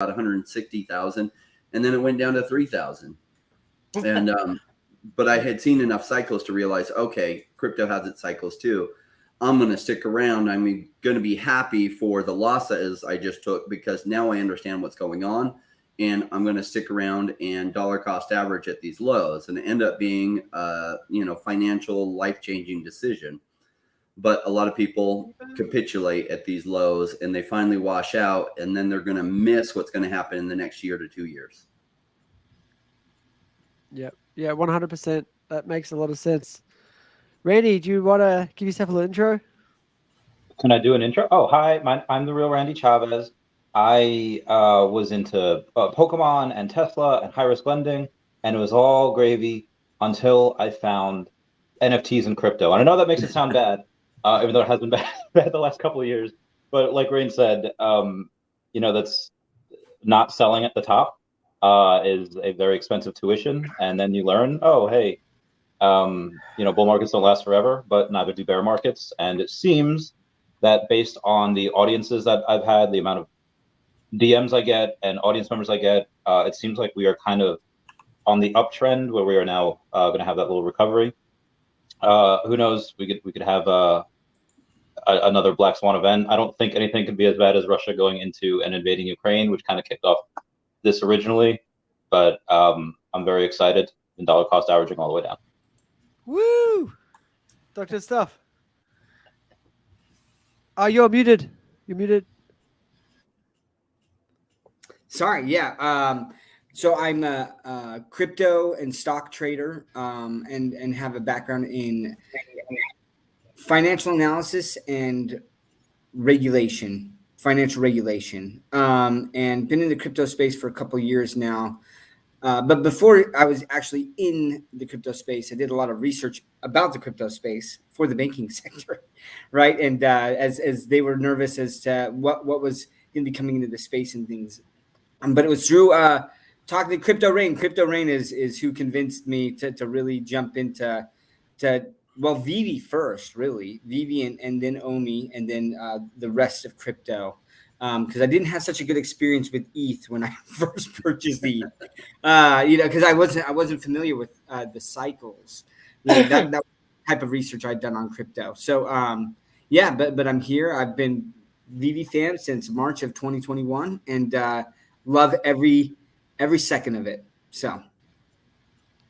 160,000, and then it went down to 3,000. And but I had seen enough cycles to realize, okay, crypto has its cycles too. I'm going to stick around. I'm going to be happy for the losses I just took because now I understand what's going on, and I'm going to stick around and dollar cost average at these lows, and end up being financial life-changing decision. But a lot of people capitulate at these lows and they finally wash out, and then they're going to miss what's going to happen in the next year to 2 years. Yeah, 100%. That makes a lot of sense. Randy, do you want to give yourself a little intro? Can I do an intro? Oh, hi, I'm the real Randy Chavez. I was into Pokemon and Tesla and high-risk lending, and it was all gravy until I found NFTs and crypto. And I know that makes it sound bad, even though it has been bad the last couple of years. But like Rain said, that's not selling at the top is a very expensive tuition. And then you learn, oh, hey, bull markets don't last forever, but neither do bear markets. And it seems that based on the audiences that I've had, the amount of DMs I get and audience members I get, it seems like we are kind of on the uptrend where we are now going to have that little recovery. Who knows? We could have another black swan event. I don't think anything could be as bad as Russia going into and invading Ukraine, which kind of kicked off this originally. But I'm very excited, and dollar cost averaging all the way down. Woo! Dr. Stuff. Oh, you're muted. You're muted. Sorry. Yeah. So I'm a crypto and stock trader, and have a background in financial analysis and financial regulation, and been in the crypto space for a couple of years now. But before I was actually in the crypto space, I did a lot of research about the crypto space for the banking sector, right? And as they were nervous as to what was going to be coming into the space and things. But it was through talking to Crypto Rain. Crypto Rain is who convinced me to really jump into Veve first, really. Veve and then Omi, and then the rest of crypto. Because I didn't have such a good experience with ETH when I first purchased ETH. Because I wasn't familiar with the cycles. That type of research I'd done on crypto. So but I'm here. I've been Veve fan since March of 2021, and love every second of it. So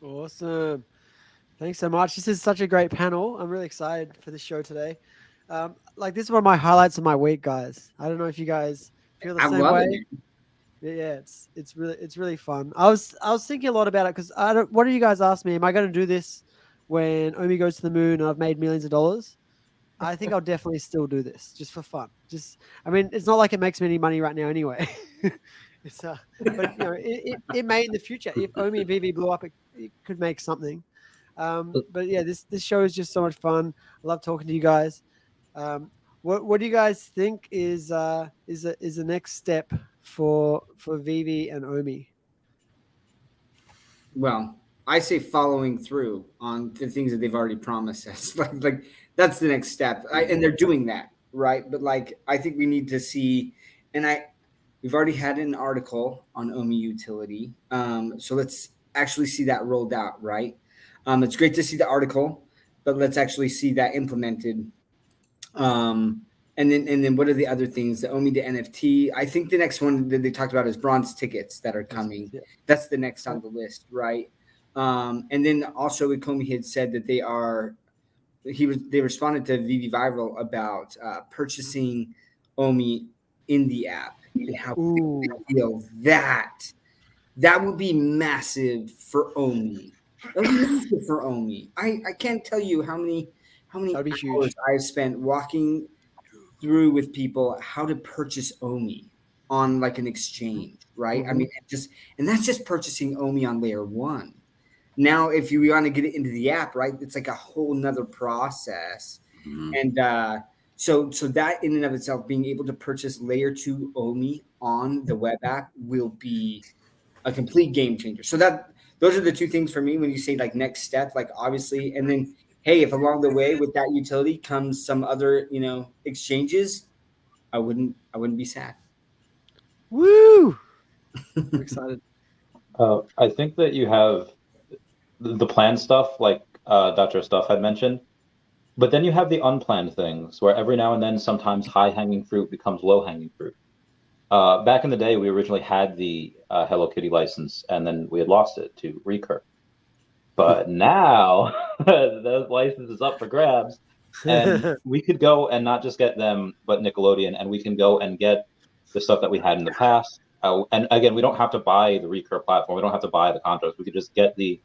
awesome. Thanks so much. This is such a great panel. I'm really excited for this show today. This is one of my highlights of my week, guys. I don't know if you guys feel the same way. Yeah, it's really fun. I was thinking a lot about it because what do you guys ask me? Am I going to do this when Omi goes to the moon and I've made millions of dollars? I think I'll definitely still do this just for fun. It's not like it makes me any money right now anyway. But it may in the future. If Omi and Veve blew up, it could make something. But yeah, this show is just so much fun. I love talking to you guys. What do you guys think is the next step for Veve and Omi? Well, I say following through on the things that they've already promised us. like that's the next step, and they're doing that, right? But I think we need to see, and we've already had an article on Omi utility, so let's actually see that rolled out, right? It's great to see the article, but let's actually see that implemented. And then what are the other things? The Omi to NFT. I think the next one that they talked about is bronze tickets that are coming. Yeah. That's the next on the list, right? And then also Ikomi had said that they responded to Veve Viral about purchasing Omi in the app and how they feel that would be massive for Omi. That would be massive for Omi. I can't tell you how many hours I've spent walking through with people how to purchase Omi on an exchange, right? Mm-hmm. I mean, that's just purchasing Omi on layer one. Now, if you want to get it into the app, right, it's like a whole nother process. Mm-hmm. And so that in and of itself, being able to purchase layer 2 Omi on the web app will be a complete game changer. So those are the two things for me when you say next step, obviously, and then hey, if along the way with that utility comes some other, exchanges, I wouldn't be sad. Woo! I'm excited. I think that you have the planned stuff, like Dr. Stuff had mentioned, but then you have the unplanned things where every now and then sometimes high-hanging fruit becomes low-hanging fruit. Back in the day, we originally had the Hello Kitty license, and then we had lost it to Recur. But now the license is up for grabs, and we could go and not just get them, but Nickelodeon, and we can go and get the stuff that we had in the past. And again, we don't have to buy the Recur platform. We don't have to buy the contracts. We could just get the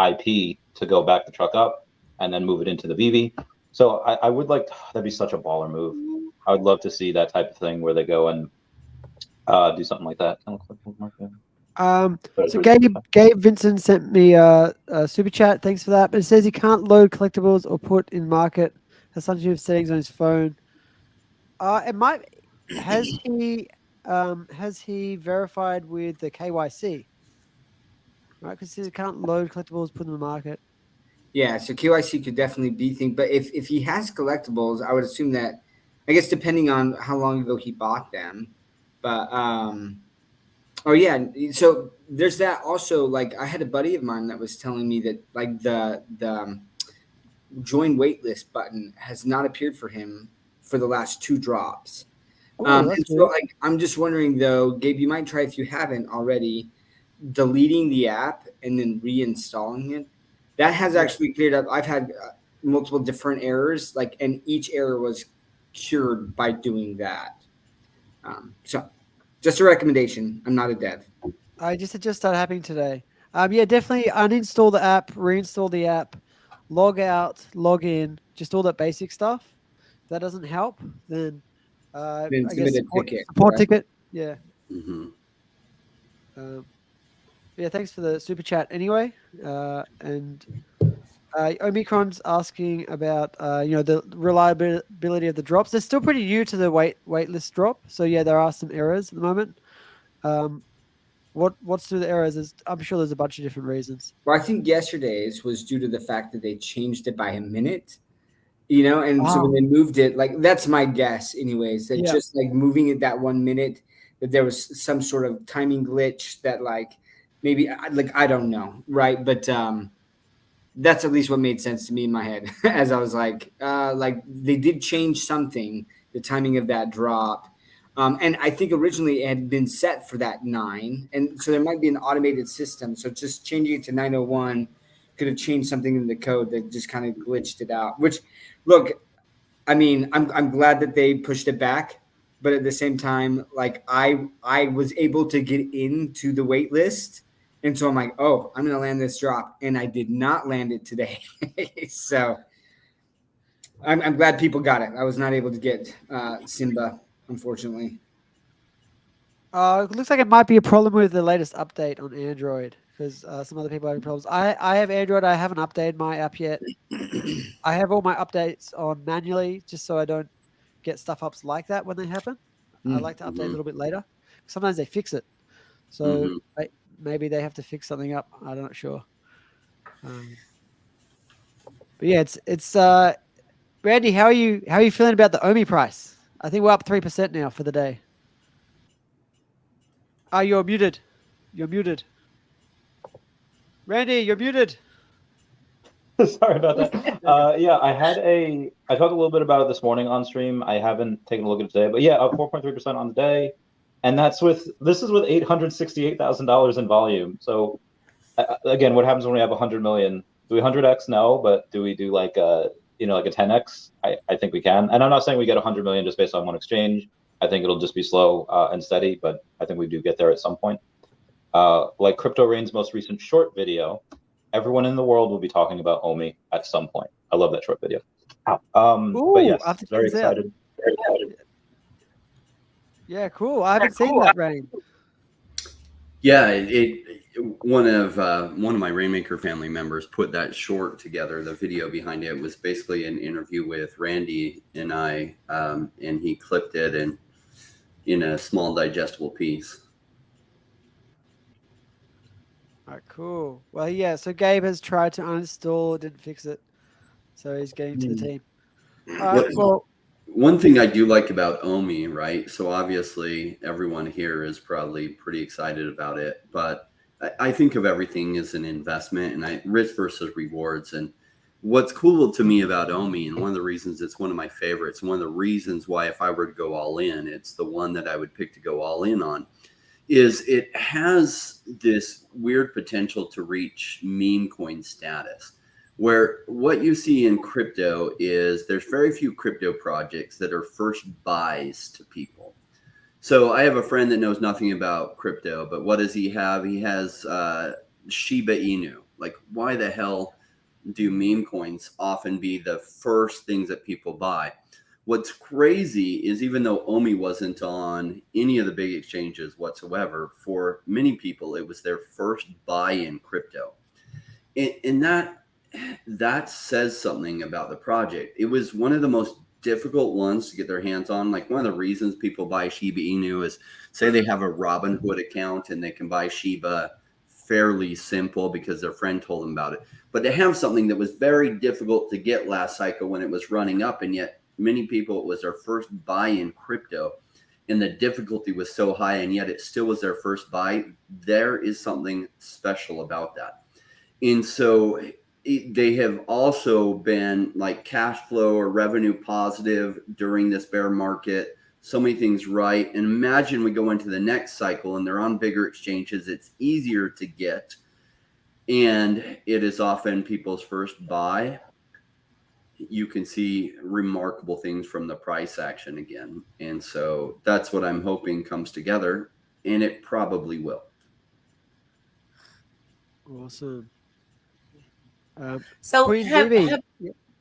IP to go back the truck up and then move it into the Veve. So I would like, that'd be such a baller move. I would love to see that type of thing where they go and do something like that. So Gabe Vincent sent me a super chat. Thanks for that. But it says he can't load collectibles or put in market. Has something to do with settings on his phone. It might. Has he verified with the KYC? Right, because he can't load collectibles, put them in the market. Yeah, so KYC could definitely be thing, but if he has collectibles, I would assume that, I guess depending on how long ago he bought them, but oh yeah, so there's that also. Like I had a buddy of mine that was telling me that like the join waitlist button has not appeared for him for the last 2 drops. And so like I'm just wondering though, Gabe, you might try if you haven't already, deleting the app and then reinstalling it. That has actually cleared up. I've had multiple different errors, like, and each error was cured by doing that. So, just a recommendation. I'm not a dev. I just started happening today. Yeah, definitely uninstall the app, reinstall the app, log out, log in, just all that basic stuff. If that doesn't help, then I guess support ticket. Yeah. Mm-hmm. Yeah, thanks for the super chat anyway. And Omicron's asking about the reliability of the drops. They're still pretty new to the waitlist drop, so yeah, there are some errors at the moment. What's through the errors? I'm sure there's a bunch of different reasons. Well, I think yesterday's was due to the fact that they changed it by a minute, and so when they moved it, like that's my guess, anyways, that just like moving it that 1 minute, that there was some sort of timing glitch that like maybe like I don't know, right? But that's at least what made sense to me in my head as I was like they did change something, the timing of that drop. And I think originally it had been set for that 9. And so there might be an automated system. So just changing it to 9:01 could have changed something in the code that just kind of glitched it out, which look, I mean, I'm glad that they pushed it back, but at the same time, like I was able to get into the wait list. And so I'm like, oh, I'm going to land this drop. And I did not land it today. So I'm glad people got it. I was not able to get Simba, unfortunately. It looks like it might be a problem with the latest update on Android because some other people are having problems. I have Android. I haven't updated my app yet. I have all my updates on manually just so I don't get stuff ups like that when they happen. I like to update a little bit later. Sometimes they fix it. So maybe they have to fix something up. I'm not sure. But yeah, it's Randy, how are you feeling about the Omi price? I think we're up 3% now for the day. You're muted. You're muted. Randy, you're muted. Sorry about that. Yeah, I talked a little bit about it this morning on stream. I haven't taken a look at it today, but yeah, up 4.3% on the day. And this is with $868,000 in volume. So again, what happens when we have 100 million? Do we 100x? No, but do we do like a 10x? I think we can. And I'm not saying we get 100 million just based on one exchange. I think it'll just be slow and steady, but I think we do get there at some point. Like Crypto Rain's most recent short video, everyone in the world will be talking about Omi at some point. I love that short video. But yes, very excited. Very excited. Yeah, cool. I haven't seen that, Rain. Yeah, one of my Rainmaker family members put that short together. The video behind it was basically an interview with Randy and I, and he clipped it in a small digestible piece. All right, cool. Well, yeah. So Gabe has tried to uninstall, didn't fix it, so he's getting to the team. All right. One thing I do like about Omi, right? So obviously everyone here is probably pretty excited about it, but I think of everything as an investment and risk versus rewards. And what's cool to me about Omi, and one of the reasons it's one of my favorites, one of the reasons why if I were to go all in, it's the one that I would pick to go all in on, is it has this weird potential to reach meme coin status, where what you see in crypto is there's very few crypto projects that are first buys to people. So I have a friend that knows nothing about crypto, but what does he have? He has Shiba Inu. Like, why the hell do meme coins often be the first things that people buy? What's crazy is even though Omi wasn't on any of the big exchanges whatsoever, for many people, it was their first buy in crypto. And that says something about the project. It was one of the most difficult ones to get their hands on. Like, one of the reasons people buy Shiba Inu is, say they have a Robinhood account and they can buy Shiba fairly simple because their friend told them about it. But to have something that was very difficult to get last cycle when it was running up, and yet many people, it was their first buy in crypto, and the difficulty was so high, and yet it still was their first buy. There is something special about that. And so they have also been like cash flow or revenue positive during this bear market. So many things right. And imagine we go into the next cycle and they're on bigger exchanges. It's easier to get. And it is often people's first buy. You can see remarkable things from the price action again. And so that's what I'm hoping comes together. And it probably will. Awesome. So Queen Veve.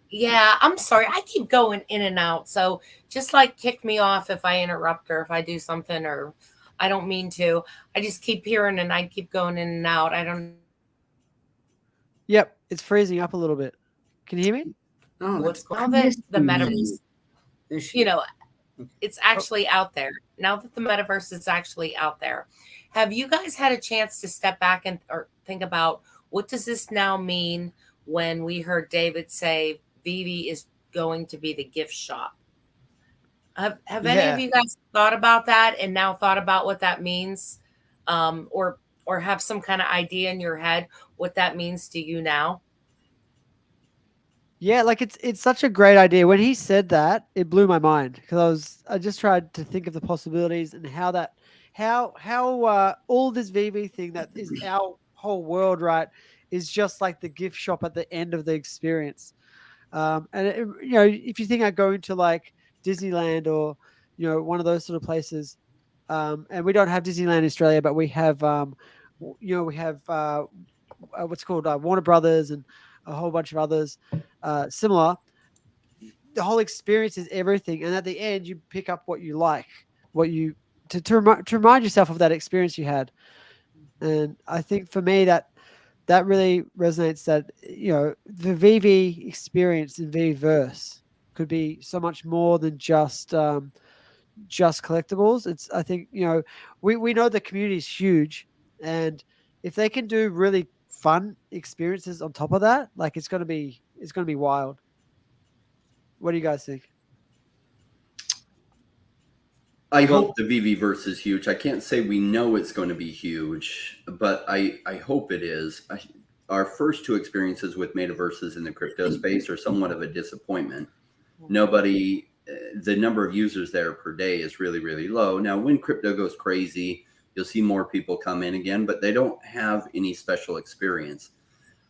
yeah, I'm sorry. I keep going in and out. So just like kick me off if I interrupt or if I do something or I don't mean to. I just keep hearing and I keep going in and out. I don't. Yep, it's freezing up a little bit. Can you hear me? Oh, What's now that the metaverse, you know, it's actually out there. Now that the metaverse is actually out there, have you guys had a chance to step back and or think about what does this now mean when we heard David say Veve is going to be the gift shop? Have any of you guys thought about that and now thought about what that means, or have some kind of idea in your head what that means to you now? Yeah, like it's such a great idea. When he said that, it blew my mind because I just tried to think of the possibilities and how all this Veve thing that is our whole world, right, is just like the gift shop at the end of the experience. And if you think I go into like Disneyland or one of those sort of places, and we don't have Disneyland in Australia, but we have what's called Warner Brothers and a whole bunch of others similar. The whole experience is everything, and at the end, you pick up what you like, to remind yourself of that experience you had. And I think for me that really resonates. That the Veve experience in Veveverse could be so much more than just collectibles. I think we know the community is huge, and if they can do really fun experiences on top of that, like it's gonna be wild. What do you guys think? I hope the Veveverse is huge. I can't say we know it's going to be huge, but I hope it is. Our first two experiences with metaverses in the crypto space are somewhat of a disappointment. The number of users there per day is really, really low. Now, when crypto goes crazy, you'll see more people come in again, but they don't have any special experience.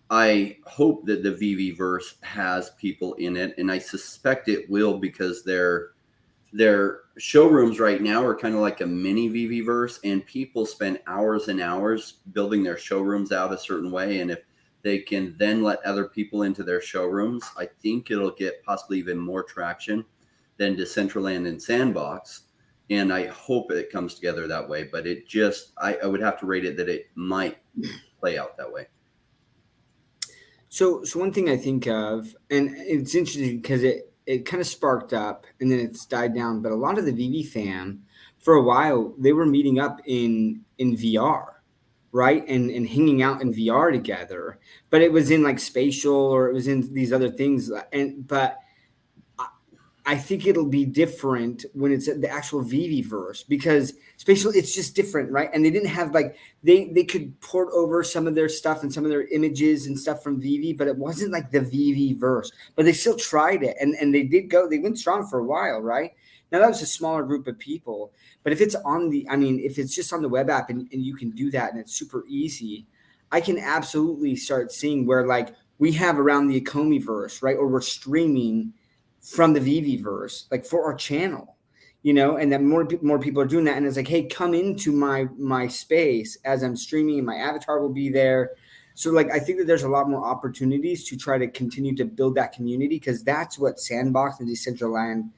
I hope that the Veveverse has people in it, and I suspect it will because their showrooms right now are kind of like a mini Veveverse, and people spend hours and hours building their showrooms out a certain way. And if they can then let other people into their showrooms, I think it'll get possibly even more traction than Decentraland and Sandbox. And I hope it comes together that way. But I would have to rate it that it might play out that way. So one thing I think of, and it's interesting because it kind of sparked up and then it's died down. But a lot of the Veve fam, for a while, they were meeting up in VR, right? And hanging out in VR together. But it was in like spatial, or it was in these other things. But I think it'll be different when it's the actual Vivi verse, because spatial, it's just different, right? And they didn't have like they could port over some of their stuff and some of their images and stuff from Vivi, but it wasn't like the Vivi verse. But they still tried it, and they went strong for a while, right? Now that was a smaller group of people, but if it's if it's just on the web app and you can do that and it's super easy, I can absolutely start seeing where like we have around the Akomi verse, right? Or we're streaming from the Vivi verse, like for our channel, and that more people are doing that. And it's like, hey, come into my space as I'm streaming, and my avatar will be there. So like, I think that there's a lot more opportunities to try to continue to build that community, because that's what Sandbox and Decentraland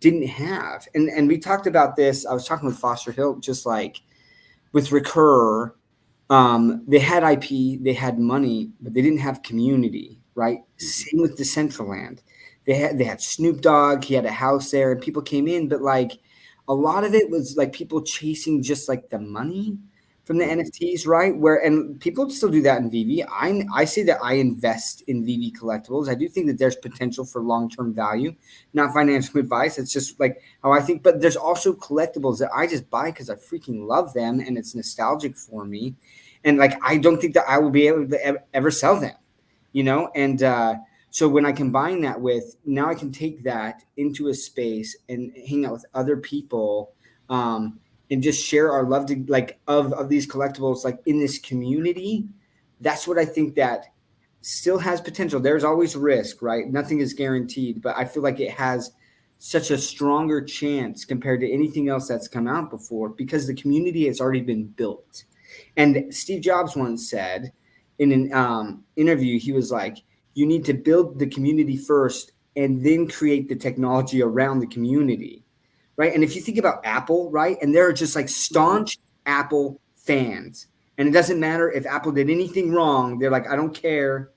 didn't have. And we talked about this. I was talking with Foster Hill, just like with Recur, they had IP, they had money, but they didn't have community, right? Same with Decentraland. They had Snoop Dogg, he had a house there, and people came in, but like a lot of it was like people chasing just like the money from the NFTs, right? And people still do that in VV. I say that I invest in VV collectibles. I do think that there's potential for long-term value, not financial advice. It's just like how I think, but there's also collectibles that I just buy because I freaking love them and it's nostalgic for me. And like, I don't think that I will be able to ever sell them, and so when I combine that with, now I can take that into a space and hang out with other people, and just share our love to like of these collectibles, like in this community. That's what I think that still has potential. There's always risk, right? Nothing is guaranteed, but I feel like it has such a stronger chance compared to anything else that's come out before, because the community has already been built. And Steve Jobs once said in an interview, he was like, you need to build the community first and then create the technology around the community, right? And if you think about Apple, right, and they're just like staunch Apple fans, and it doesn't matter if Apple did anything wrong, they're like, I don't care.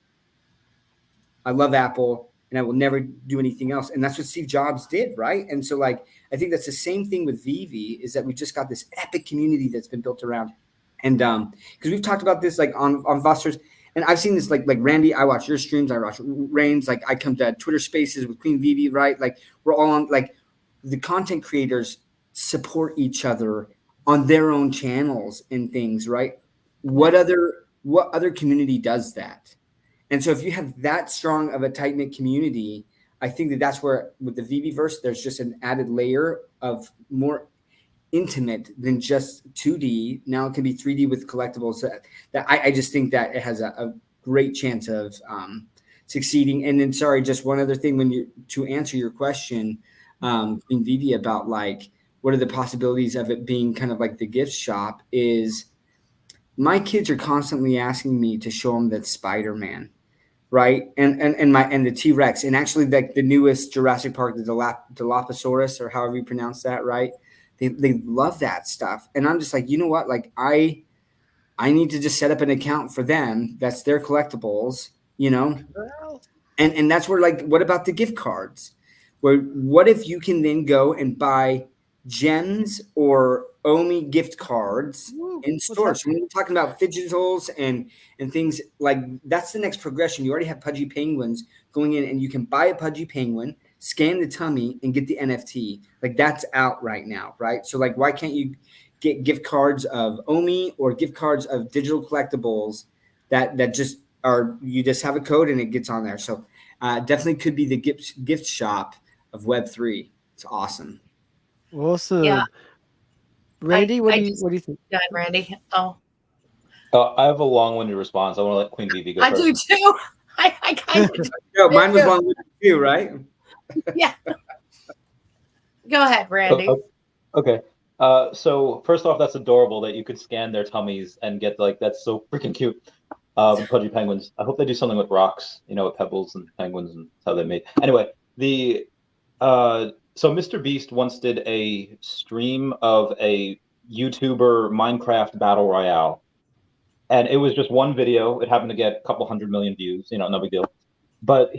I love Apple and I will never do anything else. And that's what Steve Jobs did, right? And so like, I think that's the same thing with Vivi, is that we just got this epic community that's been built around. And because we've talked about this like on Foster's, and I've seen this like Randy, I watch your streams, I watch Rain's, like I come to Twitter Spaces with Queen Vivi, right? Like we're all on, like the content creators support each other on their own channels and things, right? What other community does that? And so if you have that strong of a tight-knit community, I think that that's where with the Vivi verse, there's just an added layer of more intimate than just 2D. Now it can be 3D with collectibles. That I just think that it has a great chance of succeeding. And then, sorry, just one other thing, to answer your question, in Vivi about like what are the possibilities of it being kind of like the gift shop, is my kids are constantly asking me to show them that Spider-Man, right? And the T-Rex, and actually like the newest Jurassic Park, the Dilophosaurus, or however you pronounce that, right? They love that stuff. And I'm just like, you know what? Like I need to just set up an account for them. That's their collectibles, And that's where, like, what about the gift cards? What if you can then go and buy gems or Omi gift cards in stores? So when we're talking about digitals and things like that's the next progression. You already have Pudgy Penguins going in, and you can buy a Pudgy Penguin, scan the tummy, and get the NFT. Like that's out right now, right? So like, why can't you get gift cards of Omi or gift cards of digital collectibles that just are, you just have a code and it gets on there. So definitely could be the gift shop of Web3. It's awesome. Awesome. Yeah. Randy, what do you think? Go ahead, Randy. Oh. I have a long-winded response. I want to let Queen Vivi go first. I do too. I kind of No, mine was long-winded too, right? Yeah. Go ahead, Randy. Okay. So first off, that's adorable that you could scan their tummies and get like, that's so freaking cute. Pudgy penguins. I hope they do something with rocks, with pebbles and penguins, and how they made. Anyway, so Mr. Beast once did a stream of a YouTuber Minecraft battle royale, and it was just one video. It happened to get a couple 100 million views, no big deal. But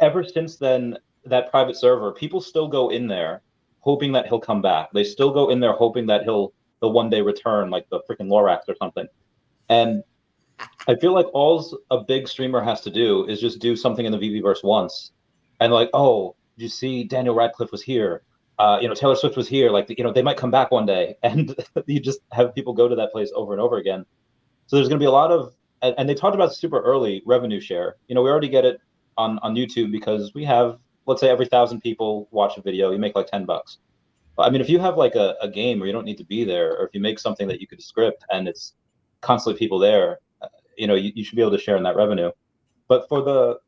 ever since then, that private server, people still go in there hoping that he'll come back. They still go in there hoping that he'll one day return, like the freaking Lorax or something. And I feel like all a big streamer has to do is just do something in the VVverse once, and like, oh, you see Daniel Radcliffe was here? Taylor Swift was here. Like, they might come back one day, and you just have people go to that place over and over again. So there's going to be a lot of, and they talked about super early revenue share. We already get it on YouTube because we have, let's say every 1,000 people watch a video, you make like $10. I mean, if you have like a game where you don't need to be there, or if you make something that you could script and it's constantly people there, you should be able to share in that revenue. But for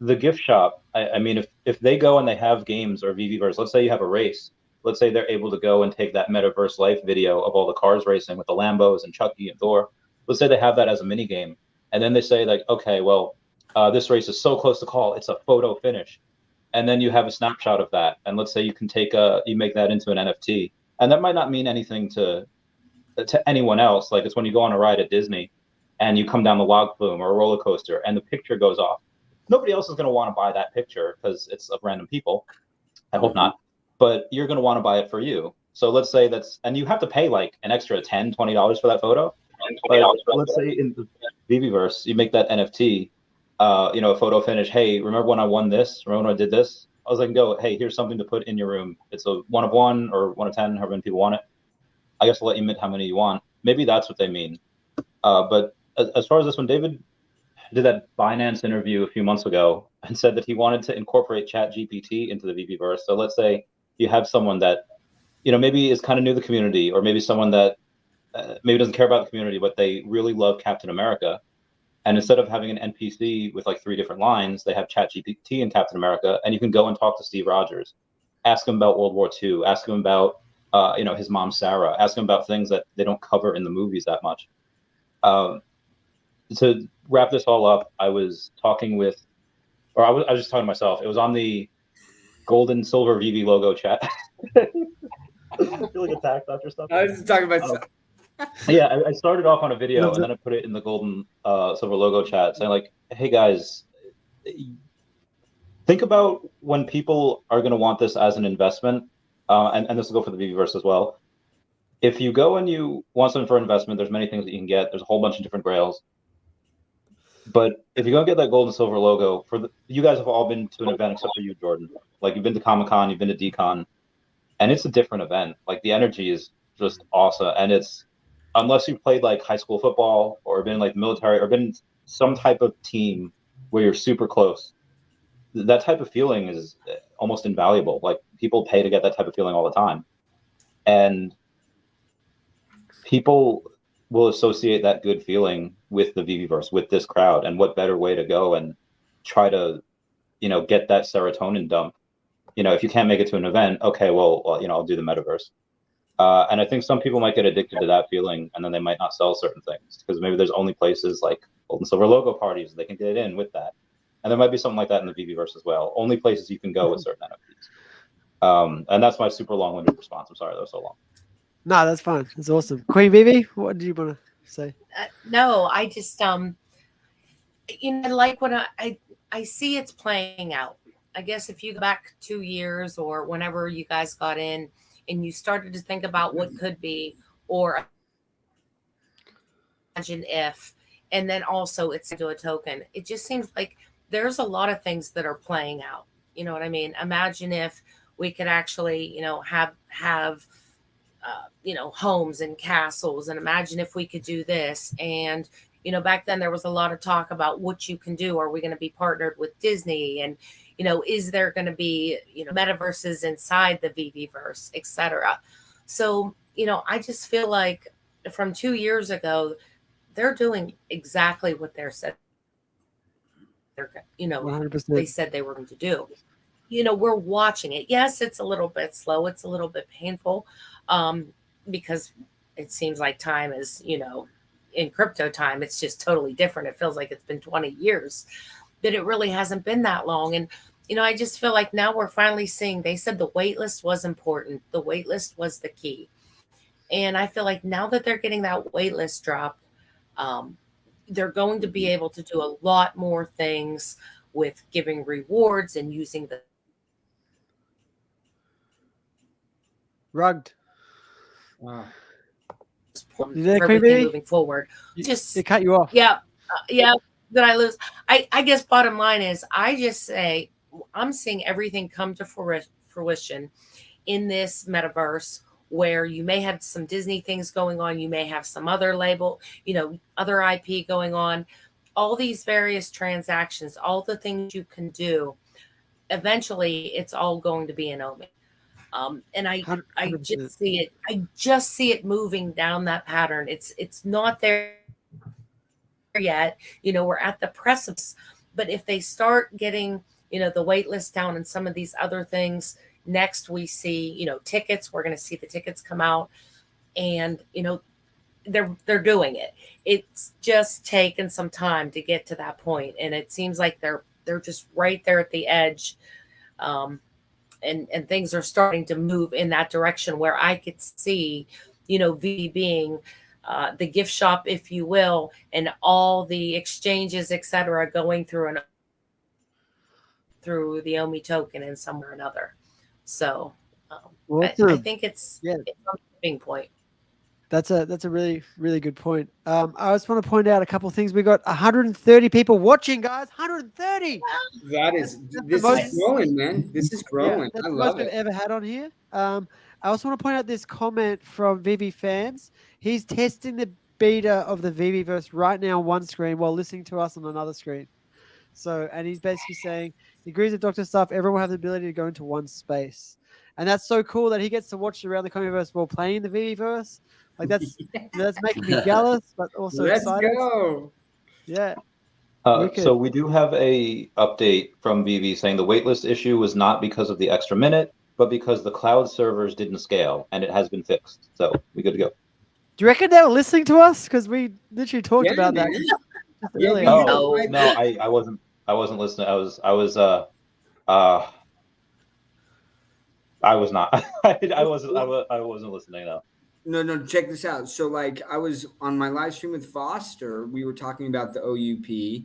the gift shop, I mean, if they go and they have games or VVverse, let's say you have a race, let's say they're able to go and take that Metaverse Life video of all the cars racing with the Lambos and Chucky and Thor. Let's say they have that as a mini game, and then they say like, okay, well, this race is so close to call, it's a photo finish, and then you have a snapshot of that, and let's say you can you make that into an NFT, and that might not mean anything to anyone else. Like, it's when you go on a ride at Disney, and you come down the log flume or a roller coaster, and the picture goes off. Nobody else is going to want to buy that picture because it's of random people. I hope not, but you're going to want to buy it for you. So let's say and you have to pay like an extra $10, $20 for that photo. But let's say in the VVverse, you make that NFT, a photo finish. Hey, remember when I won this? Remember when I did this? I was like, hey, here's something to put in your room. It's a 1 of 1 or 1 of 10, however many people want it. I guess I'll let you admit how many you want. Maybe that's what they mean. But as far as this one, David did that Binance interview a few months ago and said that he wanted to incorporate ChatGPT into the VVverse. So let's say you have someone that, maybe is kind of new to the community, or maybe someone that maybe doesn't care about the community, but they really love Captain America. And instead of having an NPC with like 3 different lines, they have ChatGPT in Captain America, and you can go and talk to Steve Rogers, ask him about World War II, ask him about, his mom, Sarah, ask him about things that they don't cover in the movies that much. To wrap this all up, I was talking with, or I was just talking to myself. It was on the gold and silver VV logo chat. I feel like attacked after stuff. I was just talking about yeah, I started off on a video and then I put it in the golden silver logo chat saying like, hey guys, think about when people are going to want this as an investment, and this will go for the VVverse as well. If you go and you want something for investment, there's many things that you can get. There's a whole bunch of different grails. But if you go get that gold and silver logo, you guys have all been to an event except for you, Jordan. Like, you've been to Comic-Con, you've been to DCon, and it's a different event. Like, the energy is just awesome. And it's, unless you've played like high school football or been like military or been some type of team where you're super close, that type of feeling is almost invaluable. Like, people pay to get that type of feeling all the time. And people will associate that good feeling with the VVverse, with this crowd, and what better way to go and try to, get that serotonin dump. If you can't make it to an event, okay, well, I'll do the metaverse. And I think some people might get addicted to that feeling, and then they might not sell certain things because maybe there's only places like gold and silver logo parties they can get in with that. And there might be something like that in the VVverse as well. Only places you can go with certain NFTs. And that's my super long-winded response. I'm sorry that was so long. No, that's fine. That's awesome. Queen Vivi, what do you want to say? No, I just like when I see it's playing out. I guess if you go back 2 years or whenever you guys got in and you started to think about what could be, or imagine if, and then also it's into a token, it just seems like there's a lot of things that are playing out. You know what I mean? Imagine if we could actually, have homes and castles, and imagine if we could do this. And, back then there was a lot of talk about what you can do. Are we going to be partnered with Disney? And, is there going to be, metaverses inside the VVverse, etc. So, I just feel like from 2 years ago, they're doing exactly what they're said. They're, 100%. they said they were going to do. We're watching it. Yes, it's a little bit slow. It's a little bit painful. Because it seems like time is, in crypto time, it's just totally different. It feels like it's been 20 years, but it really hasn't been that long. And, I just feel like now we're finally seeing, they said the wait list was important. The wait list was the key. And I feel like now that they're getting that wait list dropped, they're going to be able to do a lot more things with giving rewards and using the Rugged. Wow. everything moving forward. Just It cut you off. Yeah. Did I lose? I guess bottom line is I just say I'm seeing everything come to fruition in this metaverse, where you may have some Disney things going on, you may have some other label, other IP going on, all these various transactions, all the things you can do. Eventually, it's all going to be an Omi. And I 100%. just see it. I just see it moving down that pattern. It's not there yet. We're at the precipice, but if they start getting, the wait list down and some of these other things, next we see, tickets. We're going to see the tickets come out, and they're doing it. It's just taken some time to get to that point, and it seems like they're just right there at the edge. And things are starting to move in that direction, where I could see, V being the gift shop, if you will, and all the exchanges, etc., going through the Omi token in some or another. So I think it's on the tipping point. That's a really, really good point. I just want to point out a couple of things. We got 130 people watching, guys. 130. This is growing, man. This is growing. That's I the love most it. I've ever had on here. I also want to point out this comment from Veve Fans. He's testing the beta of the Veveverse right now on one screen while listening to us on another screen. So, and he's basically saying he agrees with Dr. Stuff. Everyone will have the ability to go into one space. And that's so cool that he gets to watch around the Comiverse while playing the Veveverse. Like that's making me jealous, but also excited. Let's go. Yeah. So we do have a update from Veve saying the waitlist issue was not because of the extra minute, but because the cloud servers didn't scale, and it has been fixed. So we good to go. Do you reckon they were listening to us? Because we literally talked about that earlier. No, I wasn't listening. I was not. I wasn't listening. No, check this out. So like I was on my live stream with Foster, we were talking about the OUP,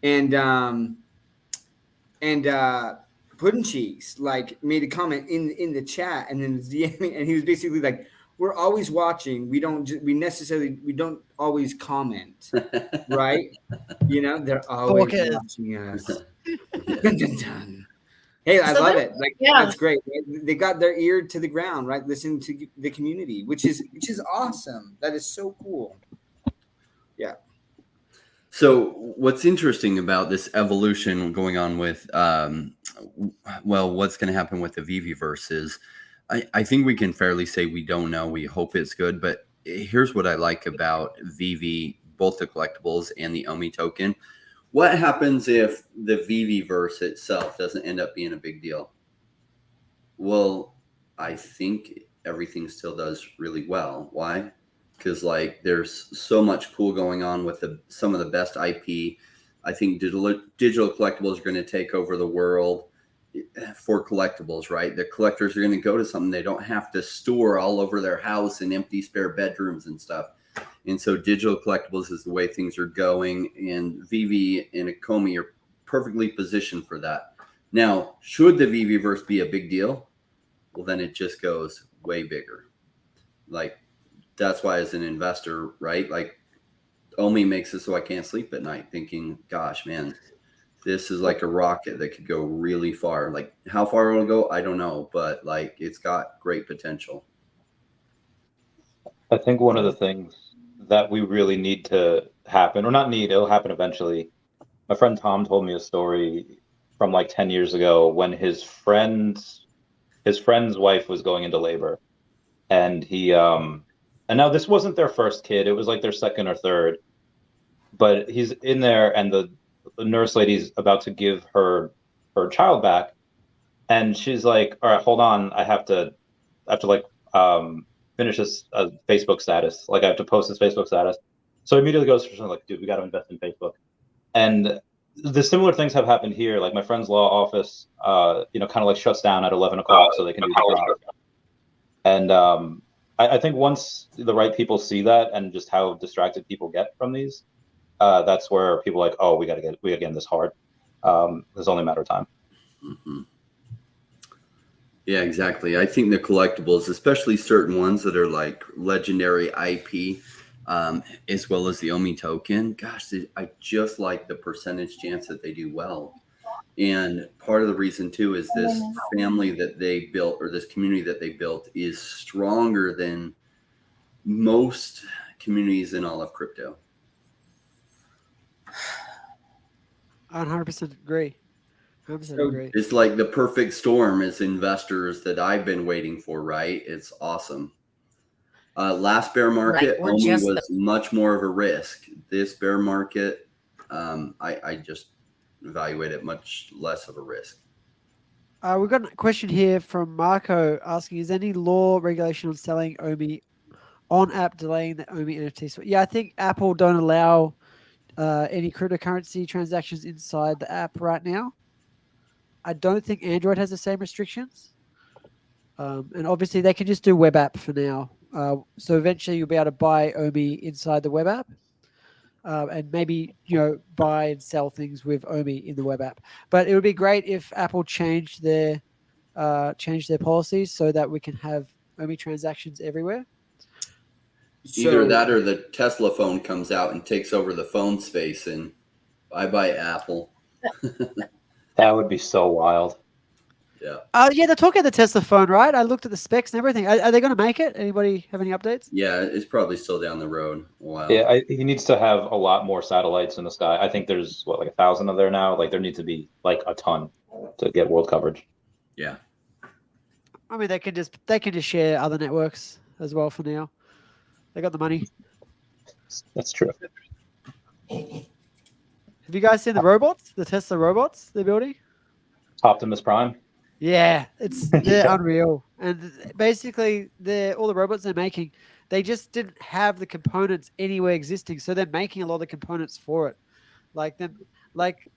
and Puddin' Cheeks like made a comment in the chat, and then DMing, and he was basically like, we're always watching. We don't always comment, right? They're always watching us. Dun, dun, dun. Hey, I love it. Like, that's great. They got their ear to the ground, right? Listening to the community, which is awesome. That is so cool. Yeah. So what's interesting about this evolution going on with, what's going to happen with the Veveverse is, I think we can fairly say we don't know. We hope it's good, but here's what I like about Veve, both the collectibles and the Omi token. What happens if the Veveverse itself doesn't end up being a big deal? Well, I think everything still does really well. Why? Because like there's so much cool going on with some of the best IP. I think digital collectibles are going to take over the world for collectibles, right? The collectors are going to go to something they don't have to store all over their house in empty spare bedrooms and stuff. And so digital collectibles is the way things are going, and Veve and Omi are perfectly positioned for that. Now, should the Veveverse be a big deal? Well, then it just goes way bigger. Like, that's why as an investor, right? Like, Omi makes it so I can't sleep at night thinking, gosh, man, this is like a rocket that could go really far. Like, how far it'll go, I don't know, but like, it's got great potential. I think one of the things that we really need to happen, or not need, it'll happen eventually. My friend Tom told me a story from like 10 years ago when his friend's wife was going into labor, and and now this wasn't their first kid, it was like their second or third, but he's in there and the nurse lady's about to give her child back, and she's like, all right, hold on, I have to like finish this Facebook status. Like I have to post this Facebook status. So he immediately goes for something like, dude, we got to invest in Facebook. And the similar things have happened here. Like my friend's law office, kind of like shuts down at 11 o'clock so they can do the job. And I think once the right people see that and just how distracted people get from these, that's where people are like, oh, we got to get in this hard. It's only a matter of time. Mm-hmm. Yeah, exactly. I think the collectibles, especially certain ones that are like legendary IP, as well as the Omi token, gosh, I just like the percentage chance that they do well. And part of the reason too is this family that they built, or this community that they built, is stronger than most communities in all of crypto. I 100% agree. 100% agree. It's like the perfect storm as investors that I've been waiting for, right? It's awesome. Last bear market, Right, Omi was much more of a risk. This bear market, I just evaluate it much less of a risk. We've got a question here from Marco asking, is any law regulation on selling Omi on app delaying the Omi NFT? So, yeah, I think Apple don't allow any cryptocurrency transactions inside the app right now. I don't think Android has the same restrictions. And obviously they can just do web app for now. So eventually you'll be able to buy Omi inside the web app. And maybe, buy and sell things with Omi in the web app. But it would be great if Apple changed their policies so that we can have Omi transactions everywhere. Either that or the Tesla phone comes out and takes over the phone space, and bye-bye Apple. That would be so wild. Yeah. Yeah, they're talking the Tesla phone, right? I looked at the specs and everything. Are they going to make it? Anybody have any updates? Yeah, it's probably still down the road. Wow. Yeah, he needs to have a lot more satellites in the sky. I think there's like 1,000 of there now. Like there needs to be like a ton to get world coverage. Yeah. I mean, they can just share other networks as well for now. They got the money. That's true. Have you guys seen the robots? The Tesla robots they're building? Optimus Prime. Yeah, they're unreal. And basically, all the robots they're making, they just didn't have the components anywhere existing, so they're making a lot of the components for it. Like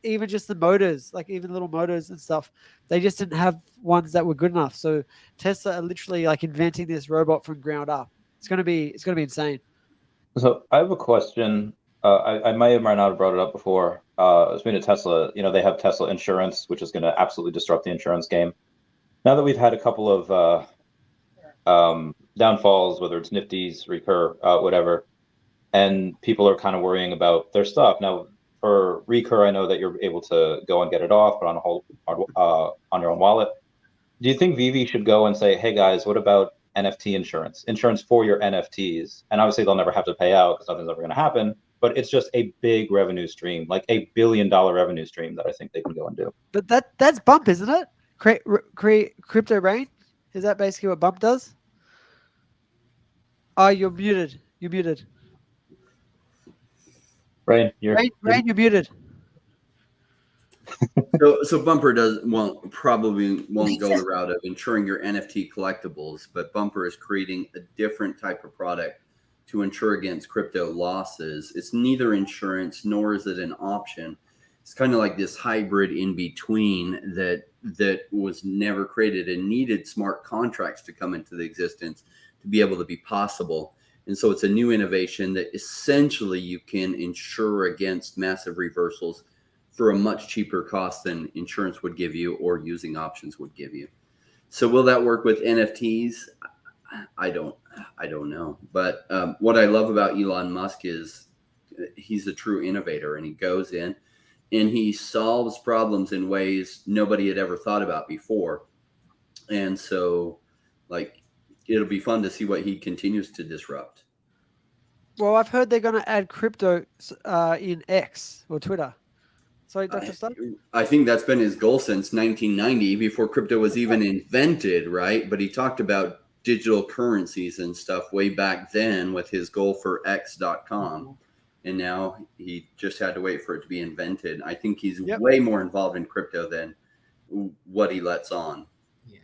even just the motors, like even little motors and stuff, they just didn't have ones that were good enough. So Tesla are literally like inventing this robot from ground up. It's gonna be insane. So I have a question. I might have not have brought it up before. Speaking of Tesla, they have Tesla Insurance, which is going to absolutely disrupt the insurance game. Now that we've had a couple of downfalls, whether it's Nifty's, Recur, whatever, and people are kind of worrying about their stuff. Now, for Recur, I know that you're able to go and get it off, but on your own wallet. Do you think Veve should go and say, hey guys, what about NFT insurance for your NFTs? And obviously they'll never have to pay out because nothing's ever going to happen, but it's just a big revenue stream, like $1 billion revenue stream that I think they can go and do. But that's Bump, isn't it? Create Crypto Rain? Is that basically what Bump does? Oh, you're muted. Rain, you're muted. So Bumper probably won't go the route of insuring your NFT collectibles, but Bumper is creating a different type of product to insure against crypto losses. It's neither insurance nor is it an option. It's kind of like this hybrid in between that was never created and needed smart contracts to come into the existence to be able to be possible. And so it's a new innovation that essentially you can insure against massive reversals for a much cheaper cost than insurance would give you or using options would give you. So will that work with NFTs? I don't know. But what I love about Elon Musk is he's a true innovator, and he goes in and he solves problems in ways nobody had ever thought about before. And so it'll be fun to see what he continues to disrupt. Well, I've heard they're going to add crypto in X or Twitter. Sorry, Dr. Studd? I think that's been his goal since 1990, before crypto was even invented, right? But he talked about digital currencies and stuff way back then with his goal for X.com. And now he just had to wait for it to be invented. I think he's way more involved in crypto than what he lets on. Yeah,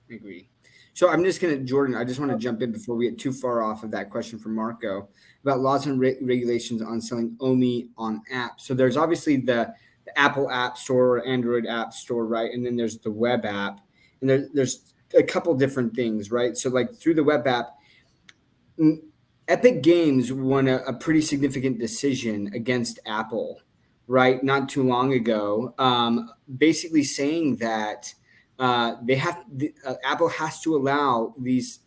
I agree. So I'm just going to, Jordan, I just want to jump in before we get too far off of that question from Marco about laws and regulations on selling Omi on apps. So there's obviously the Apple App Store or Android App Store, right? And then there's the web app. And there's a couple different things, right? So like through the web app, Epic Games won a pretty significant decision against Apple, right? Not too long ago, basically saying that Apple has to allow these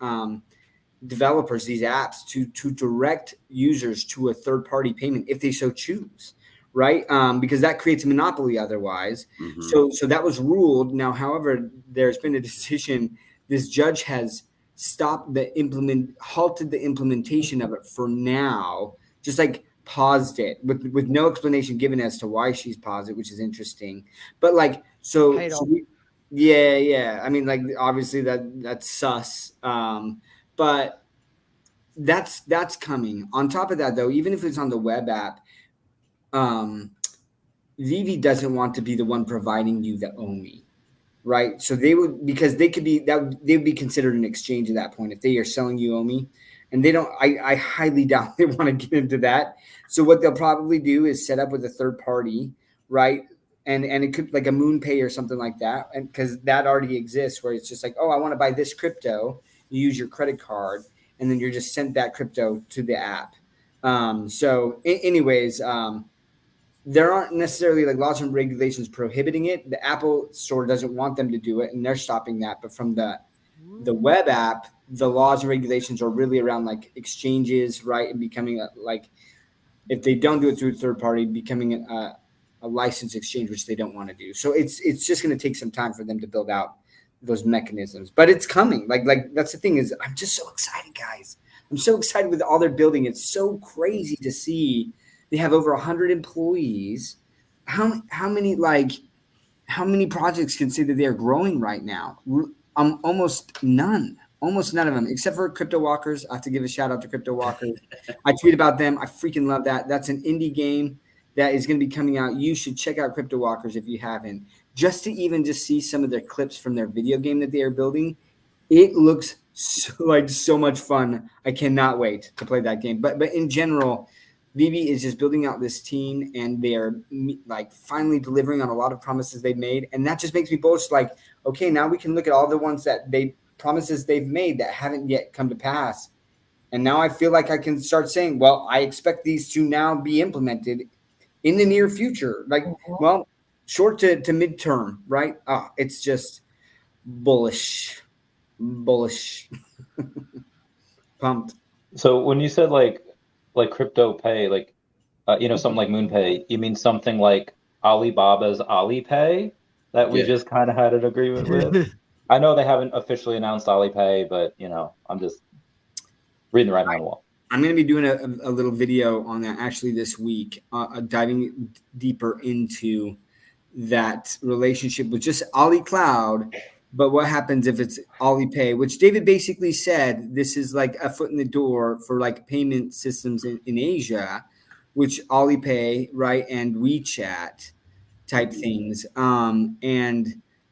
developers, these apps, to direct users to a third-party payment if they so choose, right? Because that creates a monopoly otherwise. Mm-hmm. So that was ruled. Now, however, there's been a decision. This judge has halted the implementation of it for now, just like paused it with no explanation given as to why she's paused it, which is interesting. But like, yeah. I mean, like, obviously that's sus. But that's coming. On top of that, though, even if it's on the web app, Veve doesn't want to be the one providing you the Omi, right? So they would, because they could be they would be considered an exchange at that point if they are selling you Omi, and they don't. I highly doubt they want to get into that. So what they'll probably do is set up with a third party, right? And it could, like a MoonPay or something like that, and because that already exists, where it's just like, oh, I want to buy this crypto, you use your credit card, and then you're just sent that crypto to the app. Anyways, there aren't necessarily like laws and regulations prohibiting it. The Apple Store doesn't want them to do it, and they're stopping that. But from the web app, the laws and regulations are really around like exchanges, right? And becoming like, if they don't do it through a third party, becoming a licensed exchange, which they don't want to do. So it's just going to take some time for them to build out those mechanisms, but it's coming. Like that's the thing, is I'm just so excited, guys. I'm so excited with all they're building. It's so crazy to see. They have over 100 employees. How many projects can say that they're growing right now? Almost none of them, except for Crypto Walkers. I have to give a shout out to Crypto Walkers. I tweet about them. I freaking love that. That's an indie game that is going to be coming out. You should check out Crypto Walkers if you haven't. Just to see some of their clips from their video game that they are building. It looks so much fun. I cannot wait to play that game. But in general, Veve is just building out this team, and they are like finally delivering on a lot of promises they've made. And that just makes me bullish. Like, okay, now we can look at all the ones that promises they've made that haven't yet come to pass. And now I feel like I can start saying, well, I expect these to now be implemented in the near future. Like, well, short to midterm, right? It's just bullish. Pumped. So when you said like crypto pay, like something like MoonPay, you mean something like Alibaba's Alipay that we just kind of had an agreement with? I know they haven't officially announced Alipay, but I'm just reading the writing on the wall. I'm going to be doing a little video on that actually this week, diving deeper into that relationship with just Ali Cloud. But what happens if it's Alipay, which David basically said this is like a foot in the door for like payment systems in Asia, which Alipay, right, and WeChat type things. And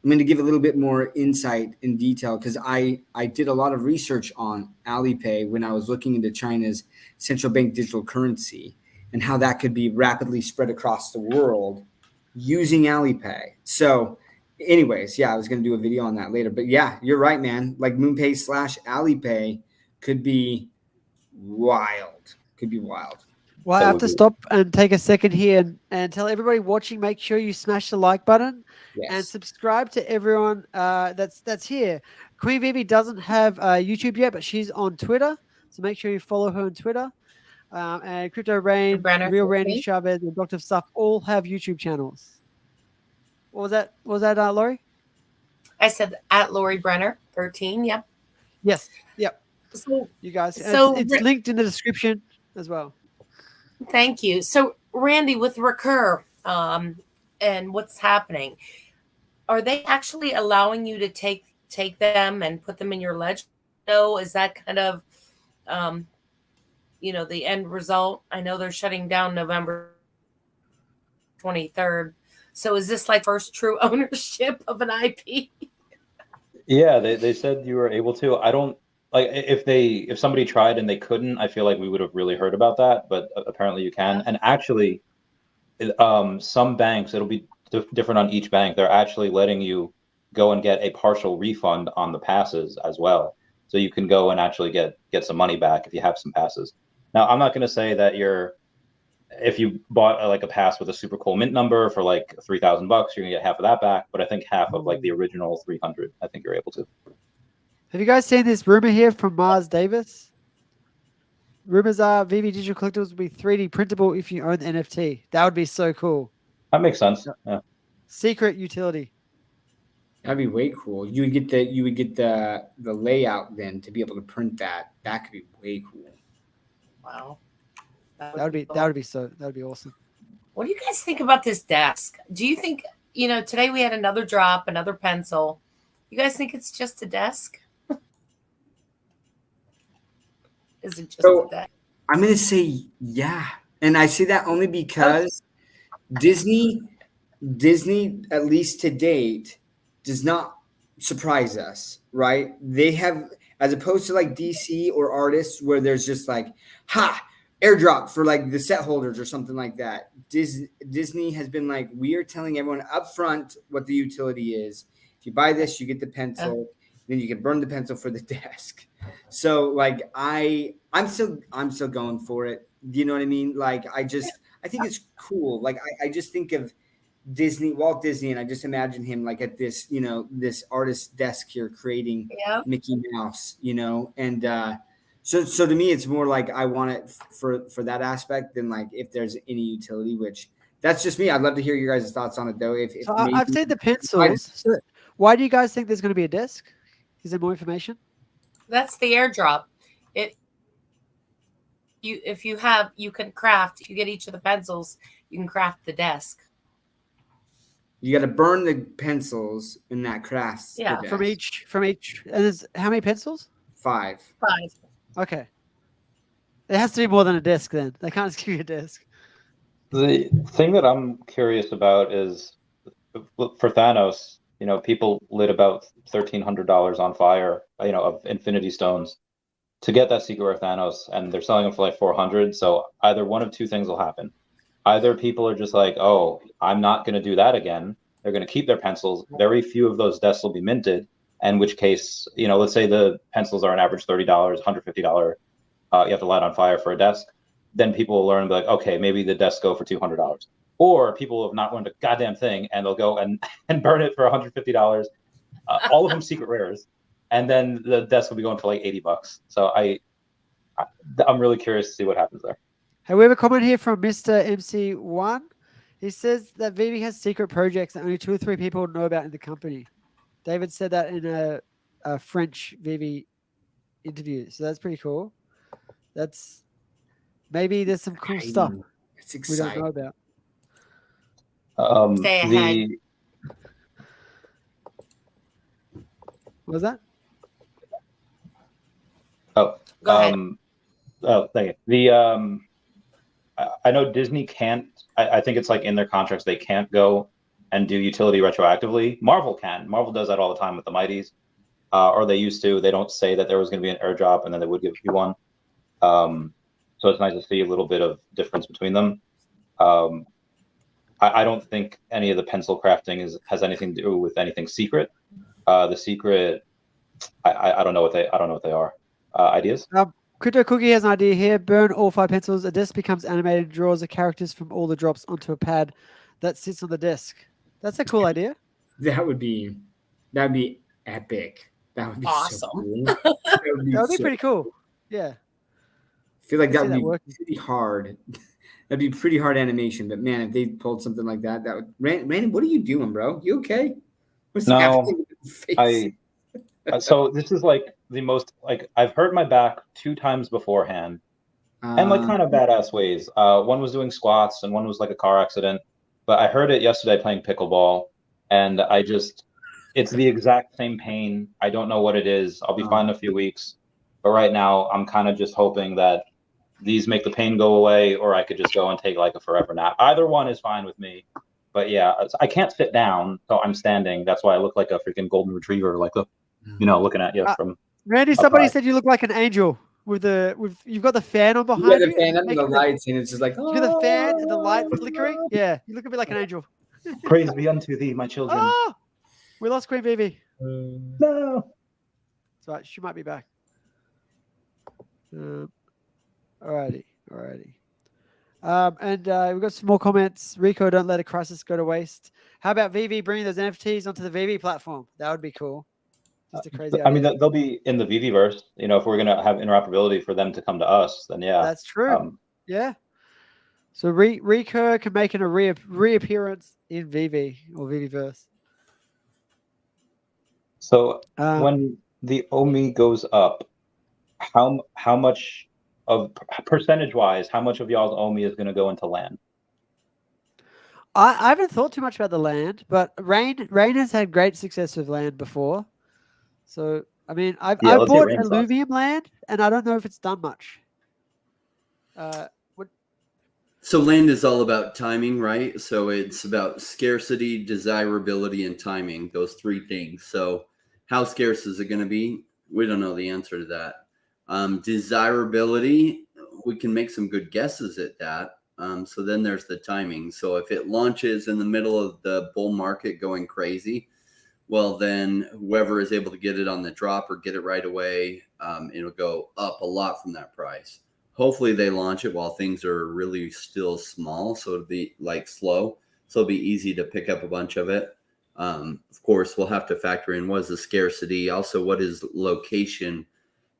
I'm going to give a little bit more insight and detail, because I did a lot of research on Alipay when I was looking into China's central bank digital currency and how that could be rapidly spread across the world using Alipay. So anyways, I was going to do a video on that later. But yeah, you're right, man. Like MoonPay / Alipay could be wild. Well, I have to stop and take a second here and tell everybody watching, make sure you smash the like button and subscribe to everyone that's here. Queen Veve doesn't have YouTube yet, but she's on Twitter. So make sure you follow her on Twitter. And Crypto Rain, Real Randy Chavez, and Dr. Stuff all have YouTube channels. What was that, Laurie? I said at Laurie Brenner 13. Yep. Yes. Yep. So you guys, it's linked in the description as well. Thank you. So Randy, with Recur and what's happening, are they actually allowing you to take them and put them in your ledger? No, is that kind of the end result? I know they're shutting down November 23rd. So is this like first true ownership of an IP? Yeah, they said you were able to. I don't like if somebody tried and they couldn't, I feel like we would have really heard about that, but apparently you can. And actually some banks, it'll be different on each bank. They're actually letting you go and get a partial refund on the passes as well. So you can go and actually get some money back if you have some passes. Now, I'm not going to say that if you bought like a pass with a super cool mint number for like $3,000, you're gonna get half of that back. But I think half of like the original 300, I think you're able to. Have you guys seen this rumor here from Mars Davis? Rumors are VV Digital Collectibles will be 3D printable if you own the NFT. That would be so cool. That makes sense. Yeah. Secret utility. That'd be way cool. You would get the layout then to be able to print that. That could be way cool. Wow. That would be awesome. What do you guys think about this desk? Do you think, today we had another drop, another pencil. You guys think it's just a desk? Is it just a desk? I'm gonna say yeah. And I say that only because Disney, at least to date, does not surprise us, right? They have, as opposed to like DC or artists where there's just like, airdrop for like the set holders or something like that. Disney has been like, we are telling everyone up front what the utility is. If you buy this, you get the pencil, then you can burn the pencil for the desk. So like I'm still going for it. Do you know what I mean? Like I think it's cool. Like I just think of Walt Disney, and I just imagine him like at this, this artist desk here creating Mickey Mouse, and so to me it's more like I want it for that aspect than like if there's any utility, which that's just me. I'd love to hear your guys' thoughts on it though. I've seen the pencils. So why do you guys think there's going to be a disc? Is there more information? That's the airdrop. If you can craft, you get each of the pencils, you can craft the desk. You got to burn the pencils and that crafts. Yeah, from each. And there's how many pencils? 5. Okay. It has to be more than a disc then. They can't just give you a disc. The thing that I'm curious about is for Thanos, people lit about $1,300 on fire, of Infinity Stones to get that secret rare Thanos, and they're selling them for like 400. So either one of two things will happen. Either people are just like, oh, I'm not going to do that again. They're going to keep their pencils. Very few of those desks will be minted, in which case, let's say the pencils are an average $30, $150. You have to light on fire for a desk. Then people will learn and be like, okay, maybe the desks go for $200. Or people have not learned a goddamn thing, and they'll go and burn it for $150. All of them secret rares. And then the desk will be going for like $80. So I'm really curious to see what happens there. Hey, we have a comment here from Mr. MC1. He says that Vivi has secret projects that only 2 or 3 people know about in the company. David said that in a French Vivi interview. So that's pretty cool. Maybe there's some cool stuff we don't know about. Stay ahead. What was that? Oh, go ahead. Oh, thank you. I know Disney can't. I think it's like in their contracts they can't go and do utility retroactively. Marvel can. Marvel does that all the time with the Mighties, or they used to. They don't say that there was going to be an airdrop and then they would give you one. So it's nice to see a little bit of difference between them. I don't think any of the pencil crafting has anything to do with anything secret. The secret, I don't know what they are. Ideas. Crypto Cookie has an idea here. Burn all 5 pencils. A disc becomes animated, draws the characters from all the drops onto a pad that sits on the disc. That's a cool idea. That would be epic. That would be awesome. So cool. That would be pretty cool. Yeah. I feel like that would be pretty hard. That'd be pretty hard animation. But man, if they pulled something like that would. Randy, what are you doing, bro? You okay? What's happening with your face? So this is like the most I've hurt my back 2 times beforehand, and like kind of badass ways. One was doing squats, and one was like a car accident. But I heard it yesterday playing pickleball, and it's the exact same pain. I don't know what it is. I'll be fine in a few weeks, but right now I'm kind of just hoping that these make the pain go away, or I could just go and take like a forever nap. Either one is fine with me. But yeah, I can't sit down, so I'm standing. That's why I look like a freaking golden retriever, looking at you from. Randy, somebody said you look like an angel with you've got the fan on behind you. The fan and the lights, and it's just like you got the fan and the light flickering. Yeah, you look a bit like an angel. Praise be unto thee, my children. Oh, we lost Queen Vivi. No. That's right. She might be back. Alrighty. And we've got some more comments. Rico, don't let a crisis go to waste. How about Vivi bringing those NFTs onto the Vivi platform? That would be cool. Just a crazy I mean, idea. they'll be in the Viviverse. You know, if we're gonna have interoperability for them to come to us, then yeah. That's true. Yeah. So Recur can make a reappearance in Vivi or Viviverse. So when the Omi goes up, how much of percentage wise, how much of y'all's Omi is going to go into land? I haven't thought too much about the land, but Rain has had great success with land before. So I mean, I've bought Illuvium land, and I don't know if it's done much. So land is all about timing, right? So it's about scarcity, desirability, and timing. Those three things. So how scarce is it going to be? We don't know the answer to that. Desirability, we can make some good guesses at that. So then there's the timing. So if it launches in the middle of the bull market going crazy, well, then whoever is able to get it on the drop or get it right away, it'll go up a lot from that price. Hopefully they launch it while things are really still small. So it'll be like slow. So it'll be easy to pick up a bunch of it. Of course, we'll have to factor in what is the scarcity. Also, what is location?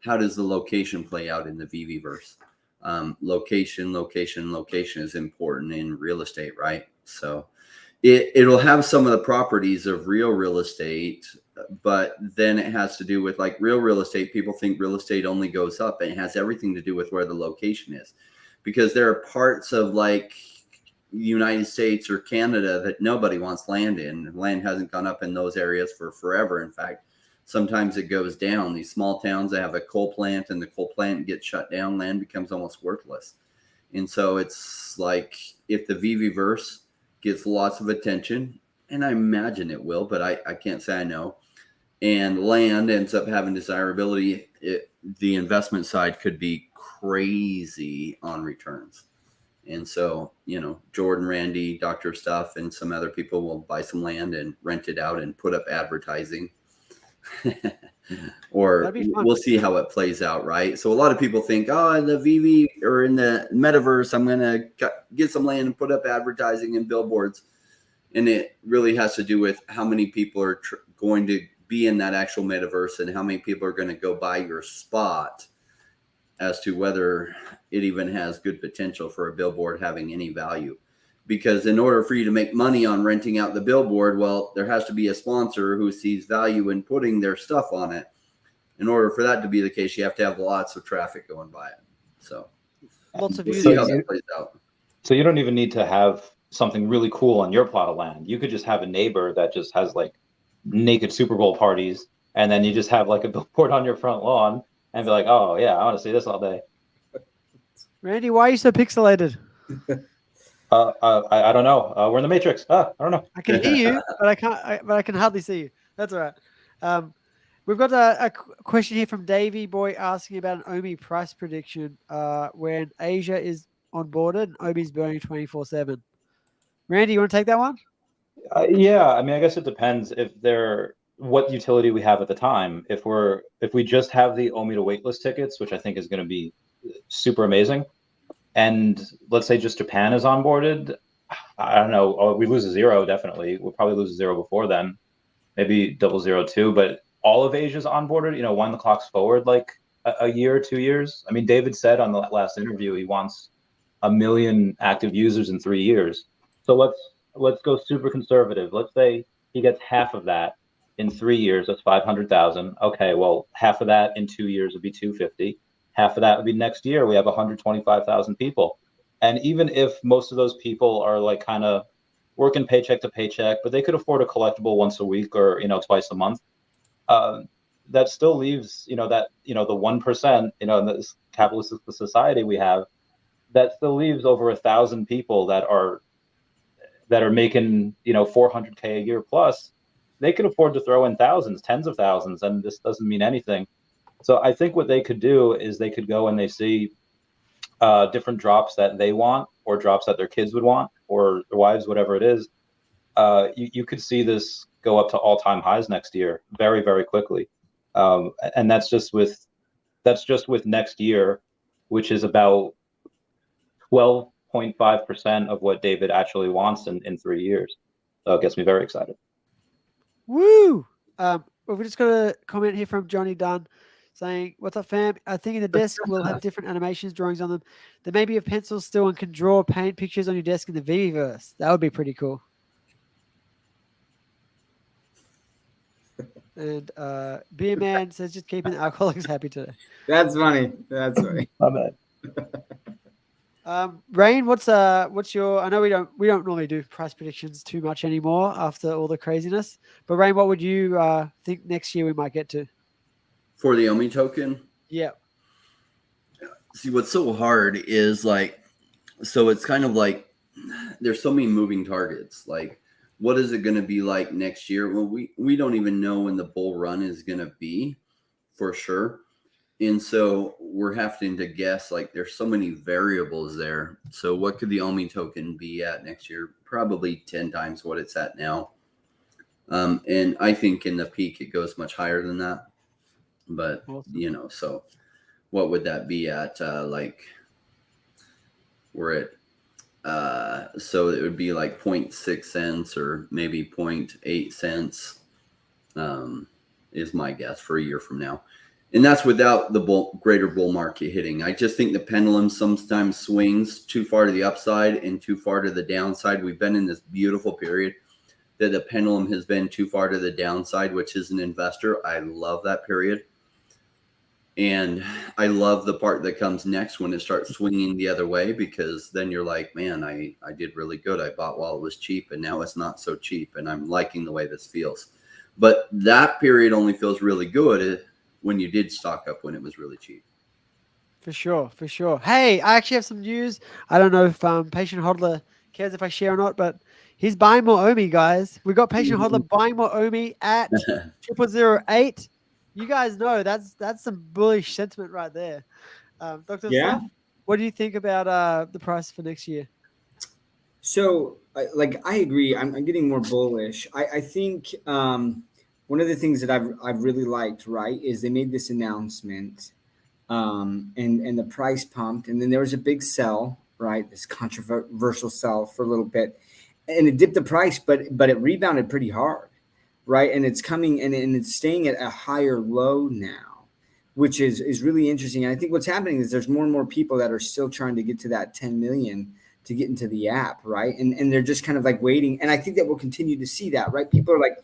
How does the location play out in the Viviverse? Location is important in real estate, right? So it'll have some of the properties of real estate, but then it has to do with like real estate. People think real estate only goes up, and it has everything to do with where the location is, because there are parts of like United States or Canada that nobody wants land in. Land hasn't gone up in those areas for forever. In fact, sometimes it goes down. These small towns that have a coal plant and the coal plant gets shut down, land becomes almost worthless. And so it's like if the Viviverse gets lots of attention, and I imagine it will, but I can't say I know, and land ends up having desirability, the investment side could be crazy on returns. And so, you know, Jordan, Randy, Dr. Stuff, and some other people will buy some land and rent it out and put up advertising. Or we'll see how it plays out, right? So a lot of people think, oh, in the VV or in the metaverse, I'm going to get some land and put up advertising and billboards. And it really has to do with how many people are going to be in that actual metaverse and how many people are going to go buy your spot as to whether it even has good potential for a billboard having any value. Because in order for you to make money on renting out the billboard, well, there has to be a sponsor who sees value in putting their stuff on it. In order for that to be the case, you have to have lots of traffic going by it. So lots of users. See how that plays out. So you don't even need to have something really cool on your plot of land. You could just have a neighbor that just has like naked Super Bowl parties, and then you just have like a billboard on your front lawn and be like, oh yeah, I want to see this all day. Randy, why are you so pixelated? I don't know. We're in the Matrix. I don't know. I can hear you, but I can't. But I can hardly see you. That's all right. We've got a question here from Davey Boy asking about an Omi price prediction when Asia is onboarded and Omi's burning 24/7. Randy, you want to take that one? Yeah, I mean, I guess it depends what utility we have at the time. If we just have the Omi to waitlist tickets, which I think is going to be super amazing, and let's say just Japan is onboarded, I don't know. We lose a zero, definitely. We'll probably lose a zero before then, maybe 002. But all of Asia's onboarded, you know, wind the clocks forward like a year, 2 years. I mean, David said on the last interview he wants 1 million active users in 3 years. So let's go super conservative. Let's say he gets half of that in 3 years. That's 500,000. Okay, well, half of that in 2 years would be 250. Half of that would be next year. We have 125,000 people. And even if most of those people are like kind of working paycheck to paycheck, but they could afford a collectible once a week or, you know, twice a month, that still leaves, you know, that, you know, the 1%, you know, in this capitalist society we have, that still leaves over 1,000 people that are making, you know, 400K a year plus. They could afford to throw in thousands, tens of thousands, and this doesn't mean anything. So I think what they could do is they could go and they see different drops that they want, or drops that their kids would want, or their wives, whatever it is. You could see this go up to all-time highs next year very, very quickly. And that's just with next year, which is about 12.5% of what David actually wants in 3 years. So it gets me very excited. Woo! we've just got a comment here from Johnny Dunn saying, "What's up, fam? I think in the desk will have different animations, drawings on them. There may be a pencil still and can draw, paint pictures on your desk in the Viviverse. That would be pretty cool." And Beer Man says, "Just keeping the alcoholics happy today." That's funny. That's funny. My bad. Rain, what's your? I know we don't normally do price predictions too much anymore after all the craziness. But Rain, what would you think next year we might get to? For the Omi token? Yeah. See, what's so hard is like, so it's kind of like there's so many moving targets. Like, what is it going to be like next year? Well, we don't even know when the bull run is going to be for sure. And so we're having to guess, like there's so many variables there. So what could the Omi token be at next year? Probably 10 times what it's at now. And I think in the peak, it goes much higher than that. But, Awesome. So what would that be at? Like we're at, so it would be like 0.6 cents or maybe 0.8 cents is my guess for a year from now. And that's without the greater bull market hitting. I just think the pendulum sometimes swings too far to the upside and too far to the downside. We've been in this beautiful period that the pendulum has been too far to the downside, which is an investor. I love that period. And I love the part that comes next when it starts swinging the other way, because then you're like, man, I did really good. I bought while it was cheap and now it's not so cheap. And I'm liking the way this feels. But that period only feels really good when you did stock up when it was really cheap. For sure, for sure. Hey, I actually have some news. I don't know if Patient Hodler cares if I share or not, but he's buying more Omi, guys. We got Patient Hodler buying more Omi at 0008. You guys know that's some bullish sentiment right there. Dr. Steph, what do you think about the price for next year? So, I agree. I'm getting more bullish. I think one of the things that I've really liked, right, is they made this announcement, and the price pumped, and then there was a big sell, right, this controversial sell for a little bit, and it dipped the price, but it rebounded pretty hard, right, and it's coming and it's staying at a higher low now, which is really interesting. And I think what's happening is there's more and more people that are still trying to get to that 10 million to get into the app, right, and they're just kind of like waiting, and I think that we'll continue to see that, right. People are like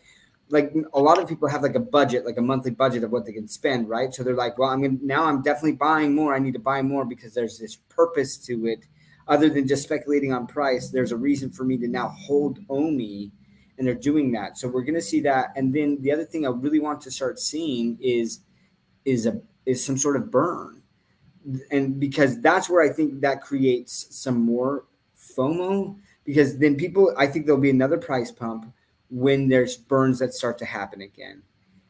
a lot of people have like a budget, like a monthly budget of what they can spend, right? So they're like, well, I'm definitely buying more. I need to buy more because there's this purpose to it, other than just speculating on price. There's a reason for me to now hold Omi, and they're doing that. So we're going to see that. And then the other thing I really want to start seeing is some sort of burn, and because that's where I think that creates some more FOMO, because then I think there'll be another price pump when there's burns that start to happen again.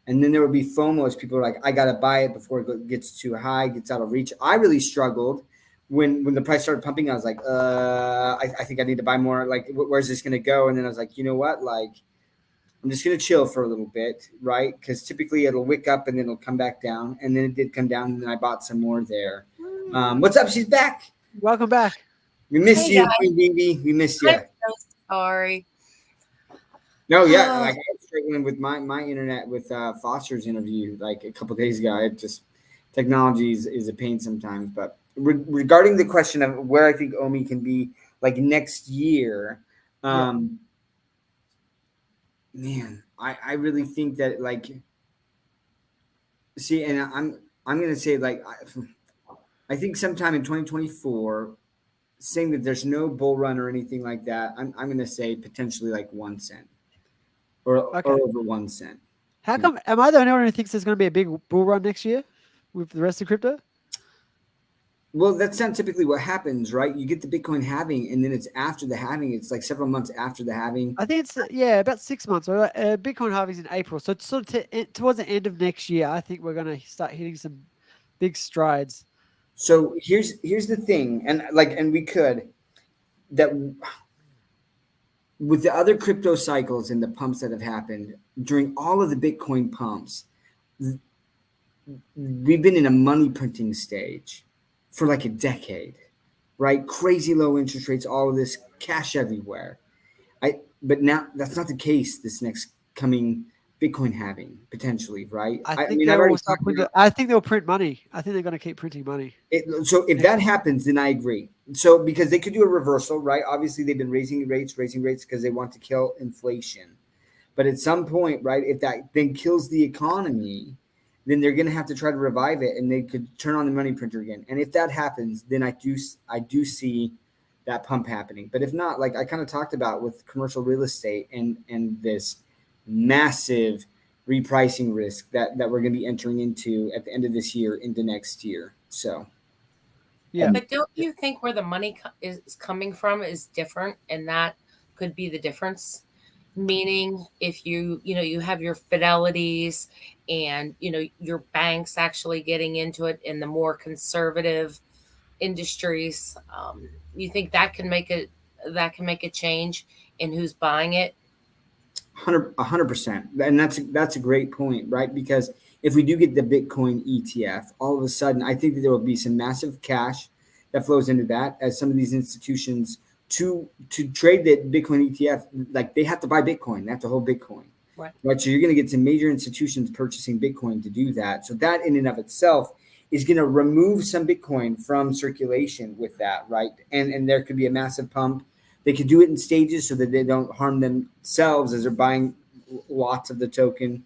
And then there will be FOMO as people are like, I got to buy it before it gets too high, gets out of reach. I really struggled when the price started pumping. I was like, I think I need to buy more. Like, where's this going to go? And then I was like, you know what? Like, I'm just going to chill for a little bit, right? Because typically it'll wick up and then it'll come back down. And then it did come down, and then I bought some more there. What's up? She's back. Welcome back. We missed you, Queen Vivi. We missed you. I'm so sorry. No, yeah, like I was struggling with my internet with Foster's interview like a couple of days ago. It just technology is a pain sometimes. But regarding the question of where I think Omi can be like next year, man, I really think that like, see, and I'm gonna say like I think sometime in 2024, saying that there's no bull run or anything like that, I'm gonna say potentially like 1 cent. Or over 1 cent. How come? Am I the only one who thinks there's going to be a big bull run next year with the rest of crypto? Well, that's not typically what happens, right? You get the Bitcoin halving, and then it's after the halving. It's like several months after the halving. I think it's about 6 months. Bitcoin halving in April, so it's sort of towards the end of next year. I think we're going to start hitting some big strides. So here's the thing, and we could that. With the other crypto cycles and the pumps that have happened during all of the Bitcoin pumps, we've been in a money printing stage for like a decade, right? Crazy low interest rates, all of this cash everywhere. But now that's not the case this next coming Bitcoin having potentially, right? I think mean, they I've already will start I think they'll print money. I think they're going to keep printing money. So if that happens, then I agree. So because they could do a reversal, right? Obviously, they've been raising rates because they want to kill inflation. But at some point, right, if that then kills the economy, then they're going to have to try to revive it, and they could turn on the money printer again. And if that happens, then I do see that pump happening. But if not, like I kind of talked about with commercial real estate and this massive repricing risk that we're going to be entering into at the end of this year into next year. So, yeah. But don't you think where the money is coming from is different, and that could be the difference? Meaning, if you have your Fidelities and your banks actually getting into it in the more conservative industries, you think that can make a change in who's buying it? 100%, and that's a great point, right? Because if we do get the Bitcoin ETF, all of a sudden, I think that there will be some massive cash that flows into that as some of these institutions to trade that Bitcoin ETF, like they have to buy Bitcoin, they have to hold Bitcoin, right? So you're going to get some major institutions purchasing Bitcoin to do that. So that in and of itself is going to remove some Bitcoin from circulation with that, right? And there could be a massive pump. They could do it in stages so that they don't harm themselves as they're buying lots of the token.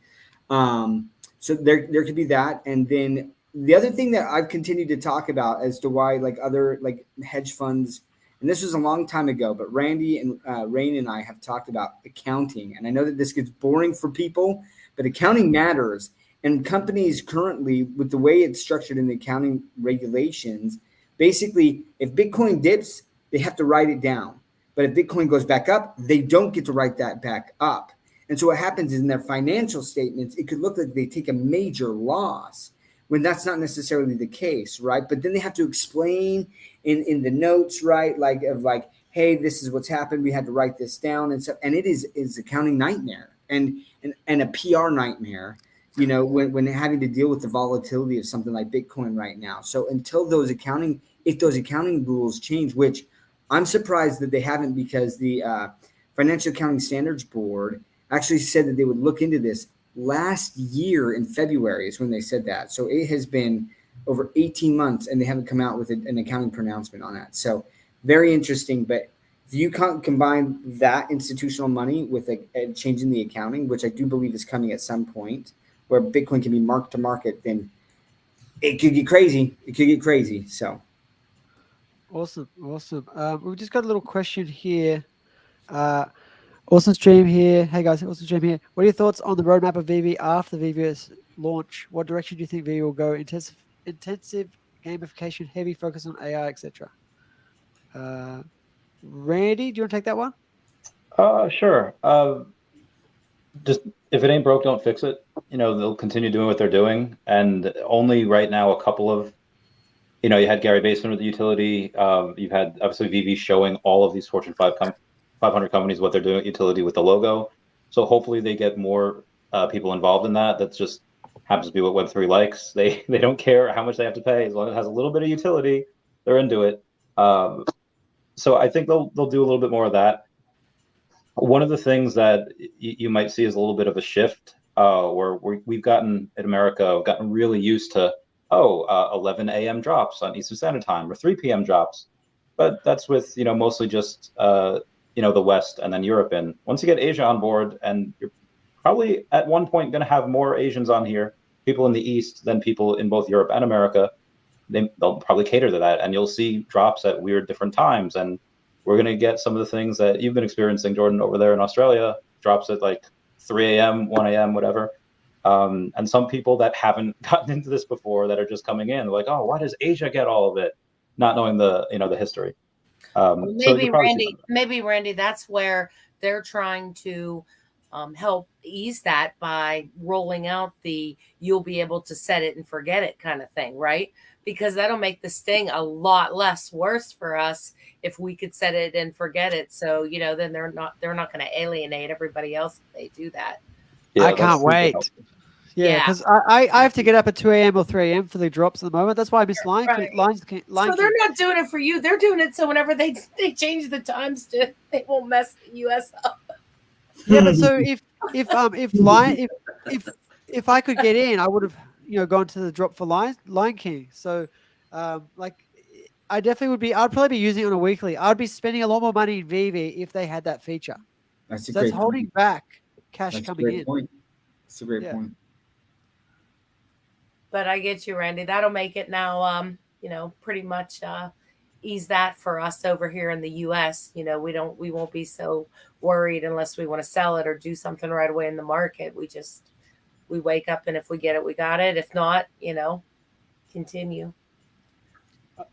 So there could be that. And then the other thing that I've continued to talk about as to why like other like hedge funds, and this was a long time ago, but Randy and Rain and I have talked about accounting. And I know that this gets boring for people, but accounting matters. And companies currently, with the way it's structured in the accounting regulations, basically, if Bitcoin dips, they have to write it down. But if Bitcoin goes back up, they don't get to write that back up. And so what happens is in their financial statements, it could look like they take a major loss when that's not necessarily the case, right? But then they have to explain in the notes, right? Like, hey, this is what's happened. We had to write this down and stuff. And it is accounting nightmare and a PR nightmare, when having to deal with the volatility of something like Bitcoin right now. So until if those accounting rules change, which I'm surprised that they haven't, because the Financial Accounting Standards Board actually said that they would look into this last year in February is when they said that. So it has been over 18 months and they haven't come out with an accounting pronouncement on that. So very interesting. But if you can't combine that institutional money with a change in the accounting, which I do believe is coming at some point, where Bitcoin can be marked to market, then it could get crazy. So. Awesome. We've just got a little question here. Awesome stream here. Hey guys, awesome stream here. What are your thoughts on the roadmap of Veve after Veve's launch? What direction do you think Veve will go? Intensive gamification, heavy focus on AI, etc. Randy, do you want to take that one? Sure. Just if it ain't broke, don't fix it. They'll continue doing what they're doing, and only right now a couple of. You had Gary Baseman with the utility. You've had obviously Veve showing all of these Fortune 500 companies what they're doing at utility with the logo. So hopefully they get more people involved in that. That just happens to be what Web3 likes. They don't care how much they have to pay as long as it has a little bit of utility. They're into it. So I think they'll do a little bit more of that. One of the things that you might see is a little bit of a shift where we've gotten in America really used to 11 a.m. drops on Eastern Standard Time or 3 p.m. drops. But that's with, mostly just, the West and then Europe. And once you get Asia on board, and you're probably at one point going to have more Asians on here, people in the East, than people in both Europe and America, they'll probably cater to that. And you'll see drops at weird different times. And we're going to get some of the things that you've been experiencing, Jordan, over there in Australia, drops at like 3 a.m., 1 a.m., whatever. And some people that haven't gotten into this before that are just coming in, they're like, oh, why does Asia get all of it? Not knowing the history. Maybe Randy, that's where they're trying to help ease that by rolling out you'll be able to set it and forget it kind of thing, right? Because that'll make the sting a lot less worse for us if we could set it and forget it. So, then they're not going to alienate everybody else if they do that. Yeah, I can't wait. Yeah, because I have to get up at 2 a.m. or 3 a.m. for the drops at the moment. That's why I miss line. Right. So they're not doing it for you. They're doing it so whenever they change the times, they won't mess the US up. Yeah, but so if if I could get in, I would have gone to the drop for Lion King. So like I definitely would be. I'd probably be using it on a weekly. I'd be spending a lot more money in Veve if they had that feature. That's a So that's great holding point. back cash That's a coming great in. point. That's a great Yeah. point. But I get you, Randy. That'll make it now, pretty much ease that for us over here in the US. We won't be so worried unless we want to sell it or do something right away in the market. We wake up, and if we get it, we got it. If not, continue.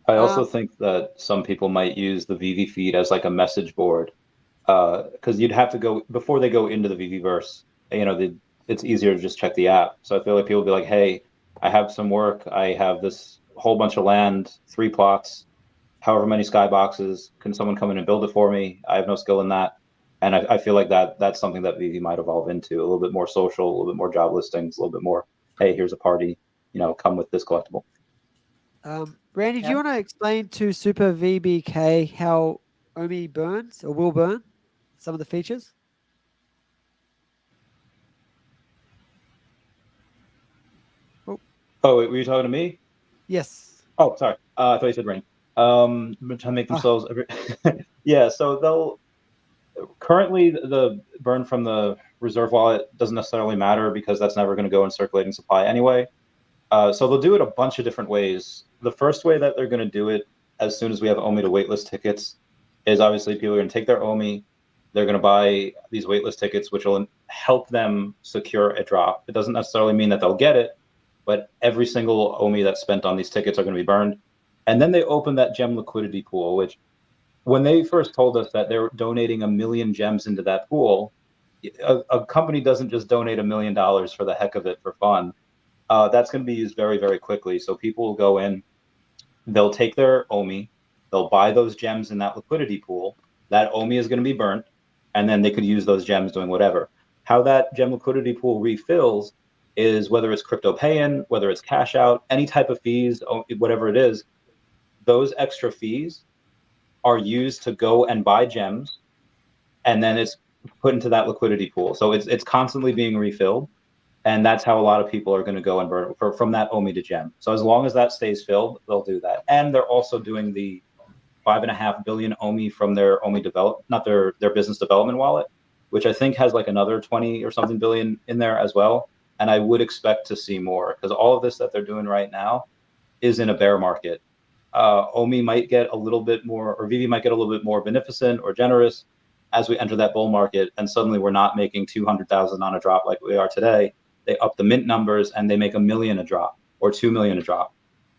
I also think that some people might use the VV feed as like a message board, because you'd have to go before they go into the VV verse. It's easier to just check the app. So I feel like people will be like, "Hey, I have some work. I have this whole bunch of land, 3 plots, however many skyboxes. Can someone come in and build it for me? I have no skill in that." And I feel like that's something that VV might evolve into, a little bit more social, a little bit more job listings, a little bit more, "Hey, here's a party, come with this collectible." Randy, do you want to explain to Super VBK how Omi burns or will burn? Some of the features? Oh, wait, were you talking to me? Yes. Oh, sorry. I thought you said rain. Trying to make themselves. Yeah, so currently the burn from the reserve wallet doesn't necessarily matter because that's never going to go in circulating supply anyway. So they'll do it a bunch of different ways. The first way that they're going to do it as soon as we have Omi to waitlist tickets is obviously people are going to take their Omi. They're going to buy these waitlist tickets, which will help them secure a drop. It doesn't necessarily mean that they'll get it, but every single Omi that's spent on these tickets are going to be burned. And then they open that gem liquidity pool, which when they first told us that they're donating 1 million gems into that pool, a company doesn't just donate $1 million for the heck of it for fun. That's going to be used very, very quickly. So people will go in, they'll take their Omi, they'll buy those gems in that liquidity pool. That Omi is going to be burnt, and then they could use those gems doing whatever. How that gem liquidity pool refills is whether it's crypto pay-in, whether it's cash out, any type of fees, whatever it is, those extra fees are used to go and buy gems, and then it's put into that liquidity pool. So it's constantly being refilled. And that's how a lot of people are going to go and burn from that Omi to gem. So as long as that stays filled, they'll do that. And they're also doing the 5.5 billion Omi from their Omi not their business development wallet, which I think has like another 20 or something billion in there as well. And I would expect to see more because all of this that they're doing right now is in a bear market. Omi might get a little bit more, or Vivi might get a little bit more beneficent or generous as we enter that bull market. And suddenly we're not making 200,000 on a drop like we are today. They up the mint numbers and they make 1 million a drop or 2 million a drop.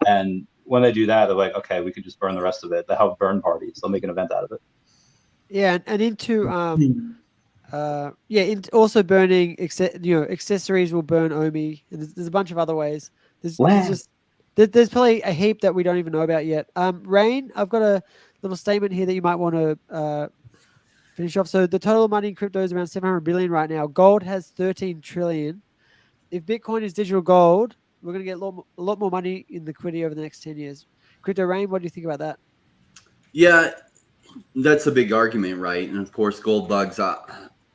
And when they do that, they're like, okay, we could just burn the rest of it. They have burn parties. They'll make an event out of it. Yeah, and into also burning accessories will burn Omi. And there's a bunch of other ways. There's probably a heap that we don't even know about yet. Rain, I've got a little statement here that you might want to finish off. So the total money in crypto is around 700 billion right now. Gold has 13 trillion. If Bitcoin is digital gold, we're going to get a lot more money in liquidity over the next 10 years. Crypto Rain, what do you think about that? Yeah, that's a big argument, right? And of course, gold bugs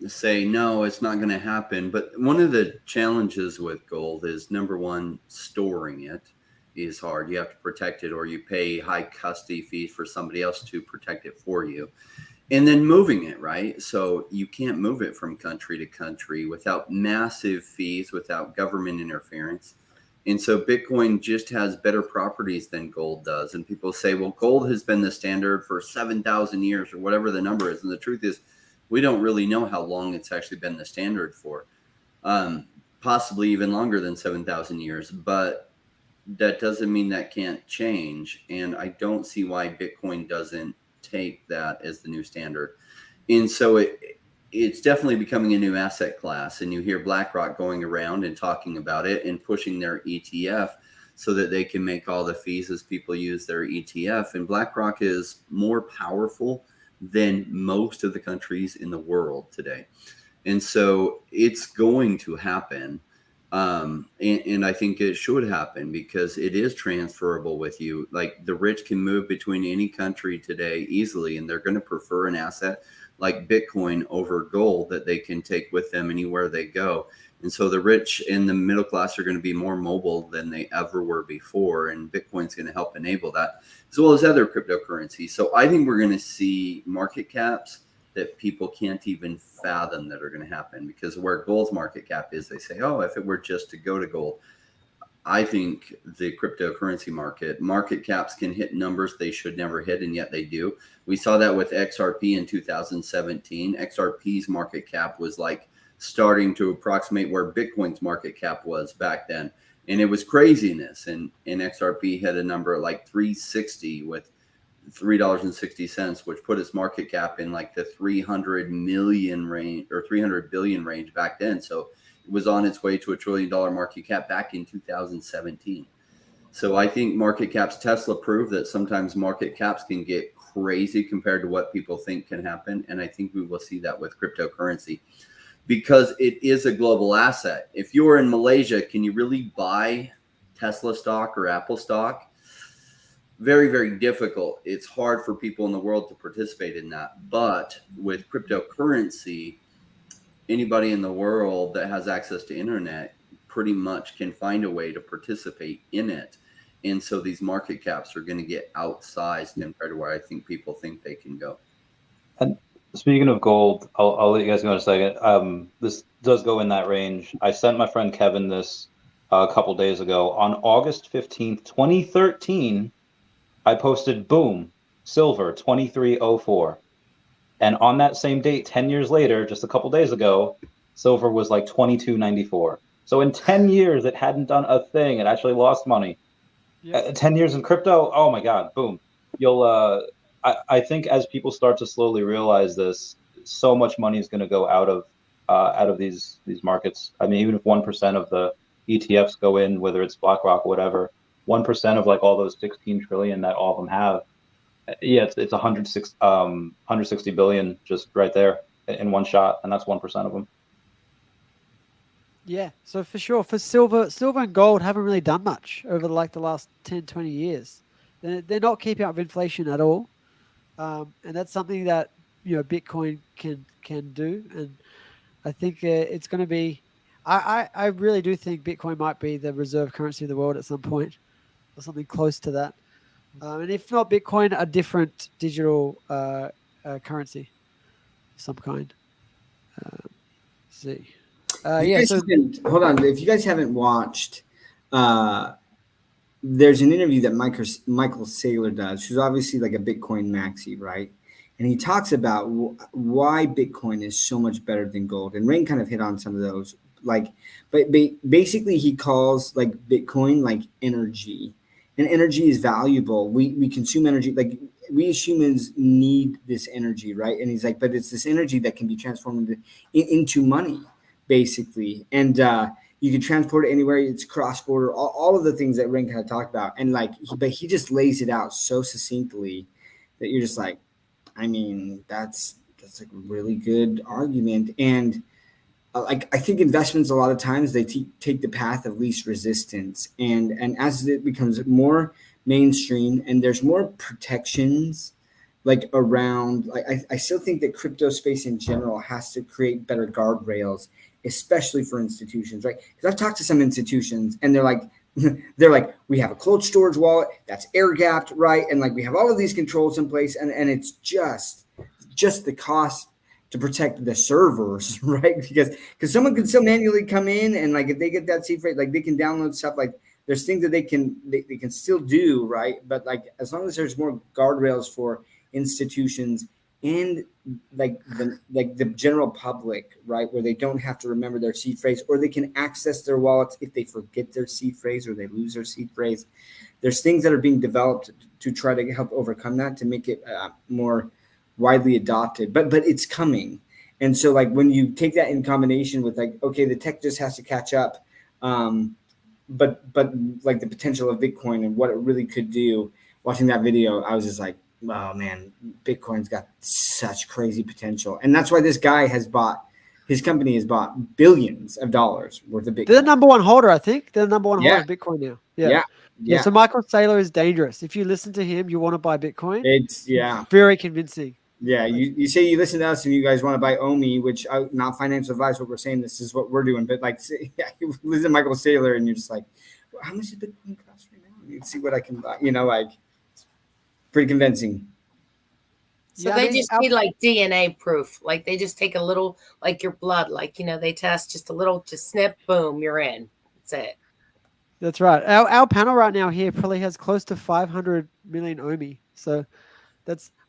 say, no, it's not going to happen. But one of the challenges with gold is, number one, storing it is hard. You have to protect it, or you pay high custody fees for somebody else to protect it for you. And then moving it, right? So you can't move it from country to country without massive fees, without government interference. And so Bitcoin just has better properties than gold does. And people say, well, gold has been the standard for 7,000 years or whatever the number is. And the truth is, we don't really know how long it's actually been the standard for. Possibly even longer than 7,000 years. But that doesn't mean that can't change. And I don't see why Bitcoin doesn't take that as the new standard. And so it's definitely becoming a new asset class. And you hear BlackRock going around and talking about it and pushing their ETF so that they can make all the fees as people use their ETF. And BlackRock is more powerful than most of the countries in the world today. And so it's going to happen. And I think it should happen because it is transferable with you. Like the rich can move between any country today easily, and they're going to prefer an asset like Bitcoin over gold that they can take with them anywhere they go. And so the rich and the middle class are going to be more mobile than they ever were before. And Bitcoin's going to help enable that, as well as other cryptocurrencies. So I think we're going to see market caps that people can't even fathom that are going to happen, because where gold's market cap is, they say, oh, if it were just to go to gold. I think the cryptocurrency market caps can hit numbers they should never hit, and yet they do. We saw that with XRP in 2017. XRP's market cap was like starting to approximate where Bitcoin's market cap was back then. And it was craziness. And XRP had a number like 360 with $3.60, which put its market cap in like the 300 million range or 300 billion range back then. So it was on its way to $1 trillion market cap back in 2017. So I think market caps, Tesla proved that sometimes market caps can get crazy compared to what people think can happen. And I think we will see that with cryptocurrency, because it is a global asset. If you're in Malaysia, can you really buy Tesla stock or Apple stock? Very, very difficult. It's hard for people in the world to participate in that. But with cryptocurrency, anybody in the world that has access to internet pretty much can find a way to participate in it. And so these market caps are going to get outsized compared to where I think people think they can go. And speaking of gold, I'll let you guys go in a second. This does go in that range. I sent my friend Kevin this a couple days ago. On August 15th, 2013, I posted, boom, silver, 2304. And on that same date, 10 years later, just a couple days ago, silver was like 2294. So in 10 years, it hadn't done a thing. It actually lost money. Yeah. 10 years in crypto, oh my God, boom. You'll, I think as people start to slowly realize this, so much money is going to go out of these markets. I mean, even if 1% of the ETFs go in, whether it's BlackRock or whatever, 1% of like all those 16 trillion that all of them have, yeah, it's 160 billion just right there in one shot, and that's 1% of them. Yeah, so for sure, for silver and gold haven't really done much over like the last 10, 20 years. They're not keeping up with inflation at all. And that's something that, you know, Bitcoin can do. And I think it's going to be, I really do think Bitcoin might be the reserve currency of the world at some point, or something close to that. And if not Bitcoin, a different digital currency of some kind. Let's see. Hold on. If you guys haven't watched, there's an interview that Michael Saylor does, who's obviously like a Bitcoin maxi, right? And he talks about why Bitcoin is so much better than gold. And Rain kind of hit on some of those. Like, but basically he calls like Bitcoin like energy. And energy is valuable. We consume energy. Like, we as humans need this energy, right? And he's like, but it's this energy that can be transformed into money, basically. And you can transport it anywhere. It's cross-border. All of the things that Ring kind of talked about. And like, but he just lays it out so succinctly that you're just like, I mean, that's like a really good argument. And like, I think investments a lot of times they take the path of least resistance, and as it becomes more mainstream and there's more protections like around, like I still think that crypto space in general has to create better guardrails, especially for institutions, right? Because I've talked to some institutions and they're like, we have a cold storage wallet that's air gapped, right? And like, we have all of these controls in place, and it's just the cost to protect the servers, right? Because someone can still manually come in, and like, if they get that seed phrase, like, they can download stuff. Like, there's things that they can still do, right? But like, as long as there's more guardrails for institutions and like the general public, right, where they don't have to remember their seed phrase, or they can access their wallets if they forget their seed phrase or they lose their seed phrase. There's things that are being developed to try to help overcome that, to make it more widely adopted, but it's coming. And so like, when you take that in combination with like, okay, the tech just has to catch up, but like the potential of Bitcoin and what it really could do, watching that video, I was just like, oh man, Bitcoin's got such crazy potential. And that's why this guy his company has bought billions of dollars worth of Bitcoin. They're the number one holder, I think. They're the number one holder of Bitcoin now. Yeah. So Michael Saylor is dangerous. If you listen to him, you want to buy Bitcoin. It's very convincing. Yeah, you say you listen to us and you guys want to buy Omi, which not financial advice. What we're saying, this is what we're doing. But like, yeah, you listen to Michael Saylor and you're just like, well, how much does Bitcoin cost right now? You can see what I can buy. Like pretty convincing. So Yeah, they just need like DNA proof. Like they just take a little, like your blood, like, they test just a little, just snip, boom, you're in. That's it. That's right. Our panel right now here probably has close to 500 million Omi. So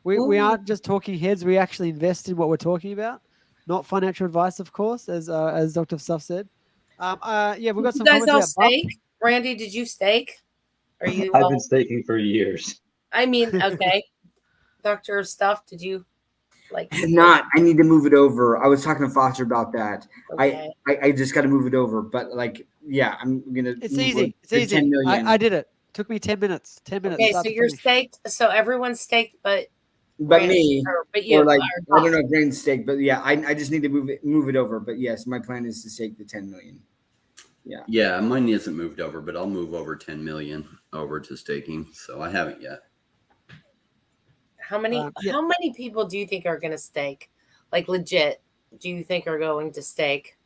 we aren't just talking heads. We actually invest in what we're talking about, not financial advice, of course, as Dr. Stuff said. Yeah, we've got some comments about stake. Randy, did you stake? Are you? I've been staking for years. I mean, okay. Dr. Stuff, did you like? Not. I need to move it over. I was talking to Foster about that. Okay. I just got to move it over. But like, yeah, I'm gonna. It's easy. It's easy. 10 million. I did it. Took me 10 minutes. 10 minutes. Okay, so you're staked. So everyone's staked, but me, but you. Or like, I don't know, grain stake, but yeah, I just need to move it over. But yes, my plan is to stake the 10 million. Yeah. Yeah, mine isn't moved over, but I'll move over 10 million over to staking. So I haven't yet. How many people do you think are going to stake? Like legit, do you think are going to stake?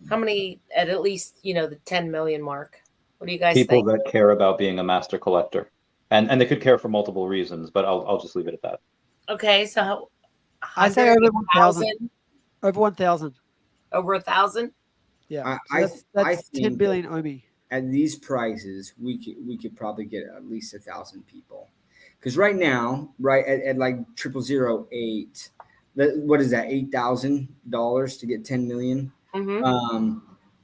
How many at least, the 10 million mark? What do you guys think? People that care about being a master collector. And they could care for multiple reasons, but I'll just leave it at that. Okay, so I say over 1,000. Over 1,000. Over 1,000? Yeah. That's 10 billion Omi. At these prices, we could probably get at least 1,000 people. Because right now, at like 0008, what is that? $8,000 to get 10 million. Mm-hmm.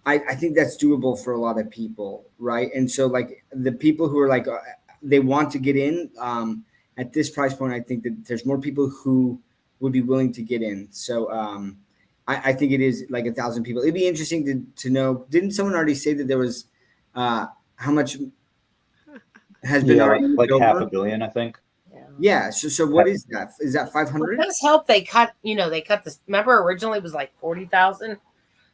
I think that's doable for a lot of people, right? And so like the people who are like they want to get in at this price point, I think that there's more people who would be willing to get in. So I think it is like 1,000 people. It'd be interesting to know. Didn't someone already say that there was how much has been already like over? $500 million, I think. Yeah. So what is that? Is that 500? Let's hope they cut. They cut this. Remember, originally it was like 40,000,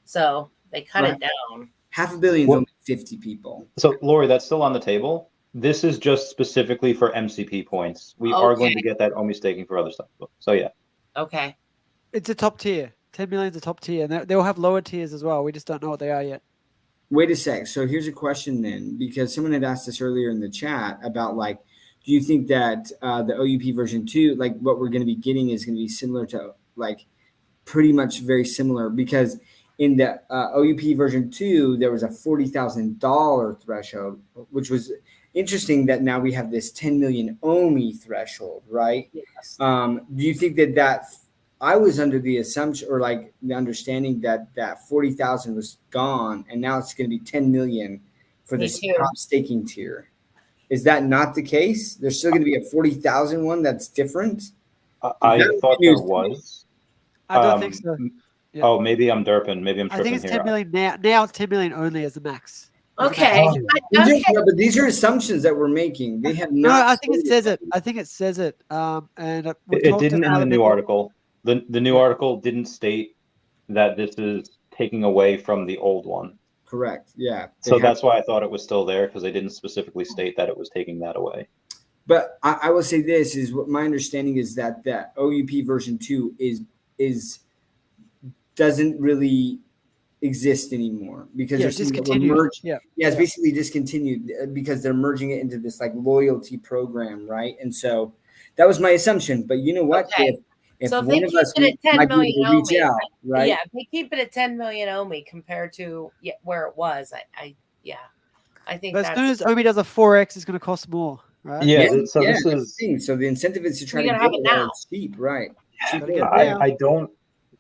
so they cut it down. $500 million is only 50 people. So Lori, that's still on the table. This is just specifically for MCP points. We are going to get that Omi staking for other stuff. So yeah. Okay. It's a top tier. 10 million is a top tier, and they will have lower tiers as well. We just don't know what they are yet. Wait a sec. So here's a question then, because someone had asked us earlier in the chat about like, do you think that the OUP version 2, like what we're going to be getting is going to be similar to like pretty much very similar? Because in the OUP version 2, there was a $40,000 threshold, which was interesting that now we have this 10 million Omi threshold, right? Yes. Do you think that I was under the assumption or like the understanding that 40,000 was gone and now it's going to be 10 million for this top staking tier? Is that not the case? There's still going to be a 40,000 one that's different? I thought there was. I don't think so. Yeah. Oh, maybe I'm derping. Maybe I'm tripping. I think it's 10 million now. Now it's 10 million only as the max. Okay. But these are assumptions that we're making. They have not. No, I think it says it. I think it says it. And it didn't in the new article. The new article didn't state that this is taking away from the old one. Correct. Yeah. So that's why I thought it was still there, because they didn't specifically state that it was taking that away. But I will say this is what my understanding is that OUP version 2 doesn't really exist anymore because it's discontinued. It's basically discontinued because they're merging it into this like loyalty program, right? And so that was my assumption. But you know what? Okay. If so if one they of keep us it at 10 million Omi, right? Yeah, if they keep it at 10 million Omi compared to where it was, I think. But as soon as Omi does a 4x, it's going to cost more, right? Yeah. So this is. So the incentive is to try to get it now. Cheap, right? I don't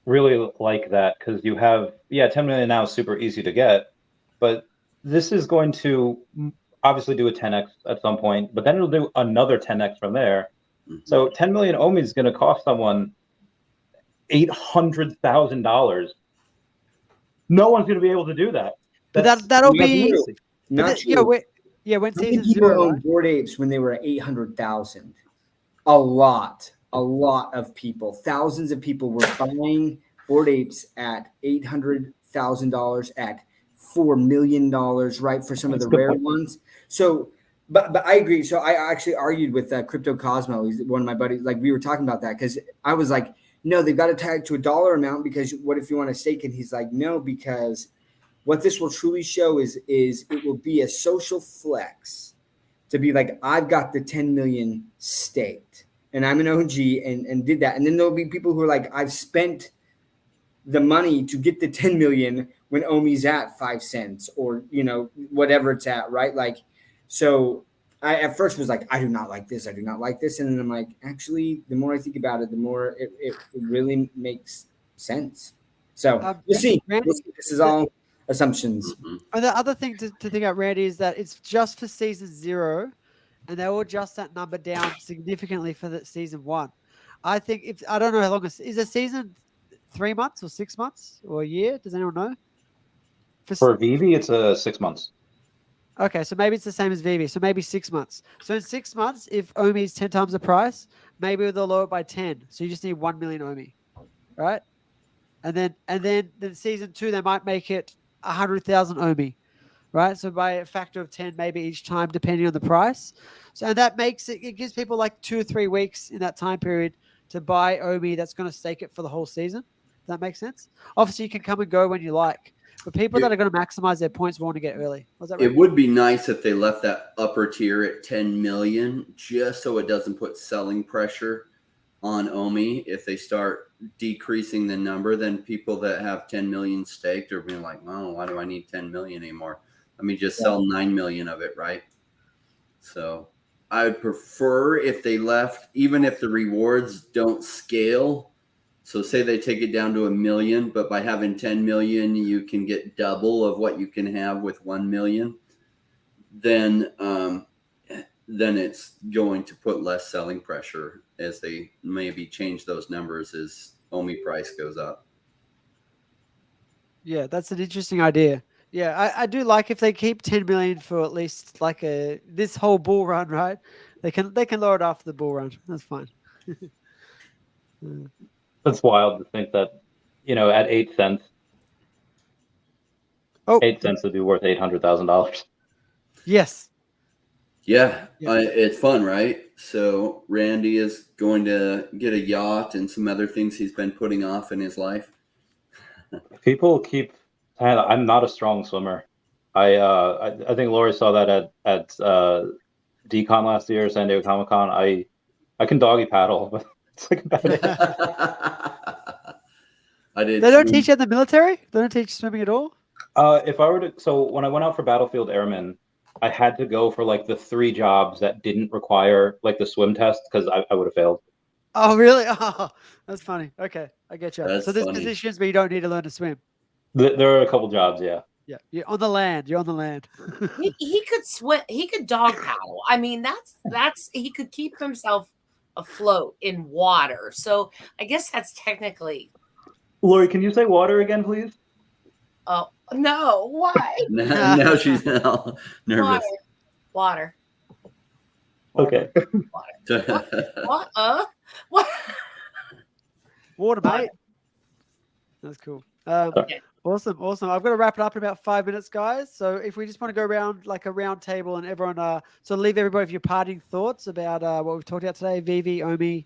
really like that because you have 10 million now is super easy to get, but this is going to obviously do a 10x at some point, but then it'll do another 10x from there. So 10 million Omi is going to cost someone $800,000. No one's going to be able to do that. But that'll be not true. When season people 0 owned Bored Apes when they were at 800,000. A lot of people, thousands of people were buying Bored Apes at $800,000, at $4 million, right? For some of the rare ones. So But I agree. So I actually argued with Crypto Cosmo. He's one of my buddies. Like we were talking about that because I was like, no, they've got to tie it to a dollar amount because what if you want to stake it? He's like, no, because what this will truly show is it will be a social flex to be like, I've got the 10 million staked and I'm an OG and did that. And then there'll be people who are like, I've spent the money to get the 10 million when Omi's at 5 cents or, whatever it's at, right? Like, so I at first was like, I do not like this. I do not like this. And then I'm like, actually, the more I think about it, the more it really makes sense. So we'll see. Randy, This is all assumptions. And the other thing to think about, Randy, is that it's just for season 0, and they will adjust that number down significantly for the season 1. I think I don't know how long is a season 3 months or 6 months or a year? Does anyone know? For Veve, it's 6 months. Okay, so maybe it's the same as Veve. So maybe 6 months. So in 6 months, if Omi is 10 times the price, maybe they'll lower it by 10. So you just need 1 million Omi, right? And then season 2, they might make it 100,000 Omi, right? So by a factor of 10, maybe each time, depending on the price. So that makes it gives people like 2 or 3 weeks in that time period to buy Omi that's going to stake it for the whole season. Does that make sense? Obviously, you can come and go when you like. But people that are going to maximize their points want to get early. Was that right? It would be nice if they left that upper tier at 10 million, just so it doesn't put selling pressure on Omi. If they start decreasing the number, then people that have 10 million staked are being like, oh, why do I need 10 million anymore? Let me just sell 9 million of it, right? So I would prefer if they left, even if the rewards don't scale. So say they take it down to 1 million, but by having 10 million, you can get double of what you can have with 1 million. Then it's going to put less selling pressure as they maybe change those numbers as Omi price goes up. Yeah, that's an interesting idea. Yeah, I do like if they keep 10 million for at least like this whole bull run, right? They can lower it after the bull run. That's fine. It's wild to think that, at 8 cents, 8 cents would be worth $800,000. Yes. Yeah, it's fun, right? So Randy is going to get a yacht and some other things he's been putting off in his life. People keep. I'm not a strong swimmer. I think Lori saw that at DCon last year, San Diego Comic-Con. I can doggy paddle, but it's like about it. I did. They don't teach you in the military? They don't teach swimming at all? If I were to, so when I went out for Battlefield Airmen, I had to go for like the 3 jobs that didn't require like the swim test because I would have failed. Oh, really? Oh, that's funny. Okay, I get you. That's so there's funny. positions where you don't need to learn to swim. There are a couple jobs, yeah. Yeah, you're on the land. You're on the land. He could swim. He could dog paddle. I mean, that's he could keep himself afloat in water. So I guess that's technically. Lori, can you say water again, please? Oh no! Why? Now she's now nervous. Water. Okay. What? What? Water, mate. That's cool. Awesome. I've got to wrap it up in about 5 minutes, guys. So if we just want to go around like a round table and everyone, so leave everybody with your parting thoughts about what we've talked about today, Veve, Omi,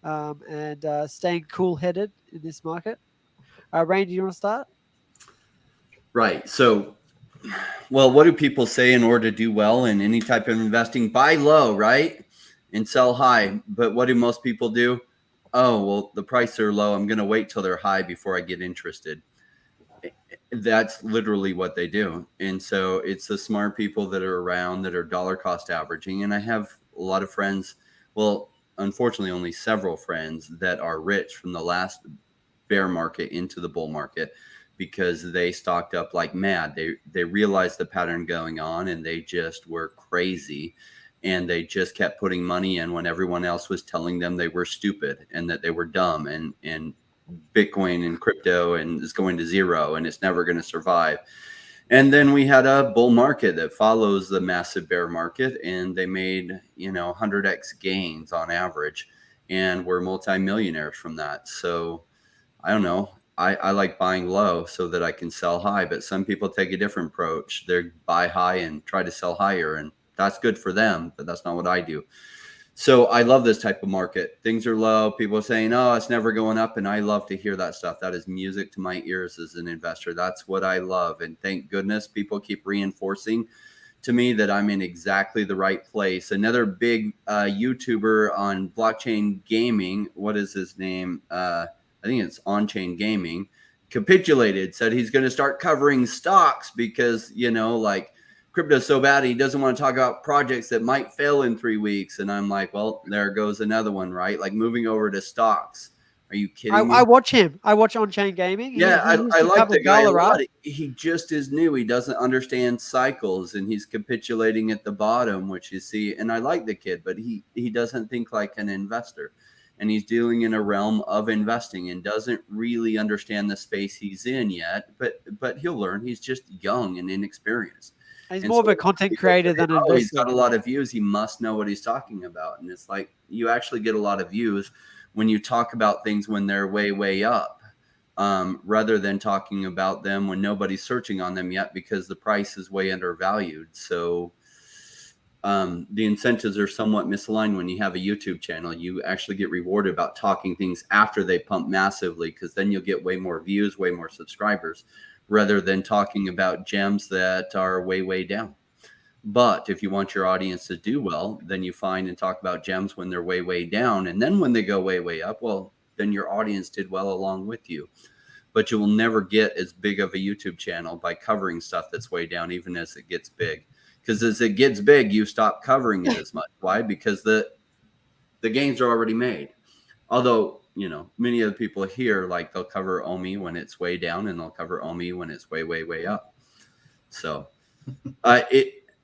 and staying cool-headed in this market. Rain, do you want to start? Right. So, well, what do people say in order to do well in any type of investing? Buy low, right? And sell high. But what do most people do? Oh, well, the prices are low. I'm going to wait till they're high before I get interested. That's literally what they do. And so it's the smart people that are around that are dollar cost averaging. And I have a lot of friends, well, unfortunately, only several friends that are rich from the last bear market into the bull market because they stocked up like mad. They realized the pattern going on and they just were crazy. And they just kept putting money in when everyone else was telling them they were stupid and that they were dumb and Bitcoin and crypto and is going to zero and it's never going to survive. And then we had a bull market that follows the massive bear market and they made, 100x gains on average and we're multimillionaires from that. So I don't know. I like buying low so that I can sell high, but some people take a different approach. They buy high and try to sell higher and That's good for them, but that's not what I do. So I love this type of market. Things are low. People are saying, oh, it's never going up. And I love to hear that stuff. That is music to my ears as an investor. That's what I love. And thank goodness people keep reinforcing to me that I'm in exactly the right place. Another big YouTuber on blockchain gaming, what is his name? I think it's On-Chain Gaming, capitulated, said he's going to start covering stocks because, like, crypto's so bad he doesn't want to talk about projects that might fail in 3 weeks. And I'm like, well, there goes another one, right? Like moving over to stocks. Are you kidding me? I watch him. I watch On-Chain Gaming. Yeah, I like the guy a lot. Right? He just is new. He doesn't understand cycles, and he's capitulating at the bottom, which you see. And I like the kid, but he doesn't think like an investor. And he's dealing in a realm of investing and doesn't really understand the space he's in yet. But he'll learn. He's just young and inexperienced. He's more of a content creator than an investor. He's got a lot of views. He must know what he's talking about. And it's like you actually get a lot of views when you talk about things when they're way, way up, rather than talking about them when nobody's searching on them yet because the price is way undervalued. So the incentives are somewhat misaligned when you have a YouTube channel. You actually get rewarded about talking things after they pump massively because then you'll get way more views, way more subscribers, rather than talking about gems that are way, way down. But if you want your audience to do well, then you find and talk about gems when they're way, way down. And then when they go way, way up, well, then your audience did well along with you. But you will never get as big of a YouTube channel by covering stuff that's way down, even as it gets big. Because as it gets big, you stop covering it as much. Why? Because the gains are already made. Although, many of the people here, like they'll cover Omi when it's way down and they'll cover Omi when it's way, way, way up. So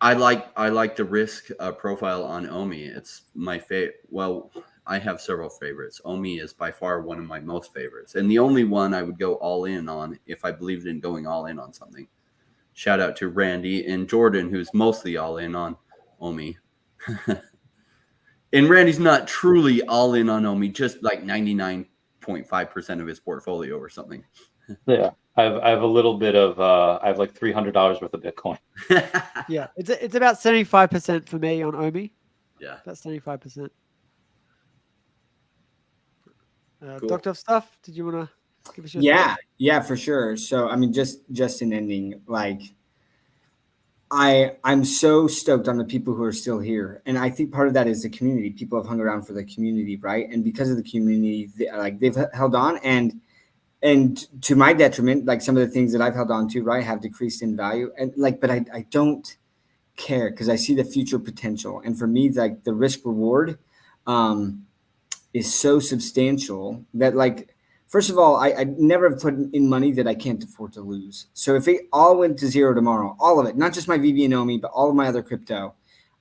I like the risk profile on Omi. It's my favorite. Well, I have several favorites. Omi is by far one of my most favorites. And the only one I would go all in on if I believed in going all in on something. Shout out to Randy and Jordan, who's mostly all in on Omi. And Randy's not truly all in on Omi, just like 99.5% of his portfolio or something. Yeah. I have a little bit of I have like $300 worth of Bitcoin. Yeah, it's about 75% for me on Omi. Yeah, that's 75%. Cool. Dr. Stuff, did you want to give us your thoughts? Yeah, for sure. So I mean, just in ending, like I'm so stoked on the people who are still here, and I think part of that is the community. People have hung around for the community, right? And because of the community, they've held on, and to my detriment, like some of the things that I've held on to, right, have decreased in value. And but I don't care because I see the future potential. And for me, like the risk reward is so substantial that, like, first of all, I never have put in money that I can't afford to lose. So if it all went to zero tomorrow, all of it, not just my Veve and Omi, but all of my other crypto,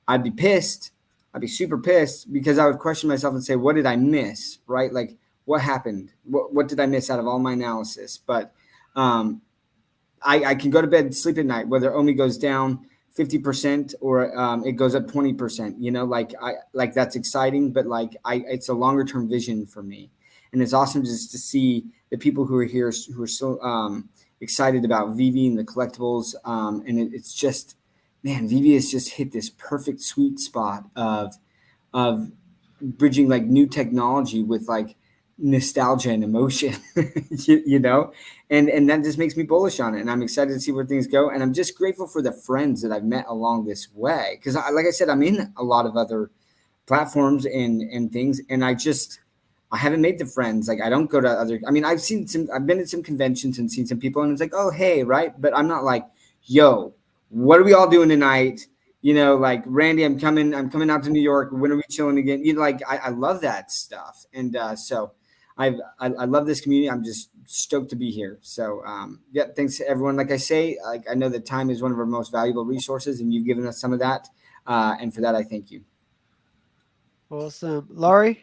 I'd be pissed. I'd be super pissed because I would question myself and say, what did I miss, right? Like, what happened? What did I miss out of all my analysis? But I can go to bed, sleep at night, whether Omi goes down 50% or it goes up 20%. Like that's exciting, but it's a longer term vision for me, and it's awesome just to see the people who are here who are so excited about Veve and the collectibles, and it's just, man, Veve has just hit this perfect sweet spot of bridging like new technology with like nostalgia and emotion, and that just makes me bullish on it. And I'm excited to see where things go. And I'm just grateful for the friends that I've met along this way. Cause like I said, I'm in a lot of other platforms and things. And I haven't made the friends. Like I don't go to other, I've been at some conventions and seen some people and it's like, oh, hey. Right. But I'm not like, yo, what are we all doing tonight? Like Randy, I'm coming out to New York. When are we chilling again? I love that stuff. And so I love this community. I'm just stoked to be here. So thanks to everyone. Like I say, I know that time is one of our most valuable resources, and you've given us some of that. And for that, I thank you. Awesome. Laurie?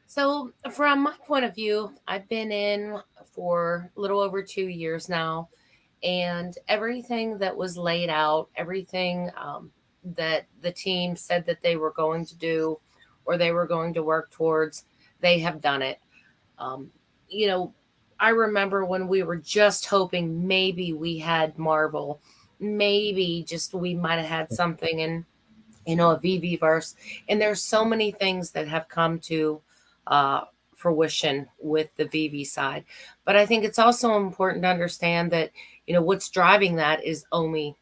So from my point of view, I've been in for a little over 2 years now, and everything that was laid out, everything that the team said that they were going to do or they were going to work towards, they have done it. I remember when we were just hoping maybe we had Marvel maybe just we might have had something in, a VV verse. And there's so many things that have come to fruition with the VV side. But I think it's also important to understand that, what's driving that is Omi,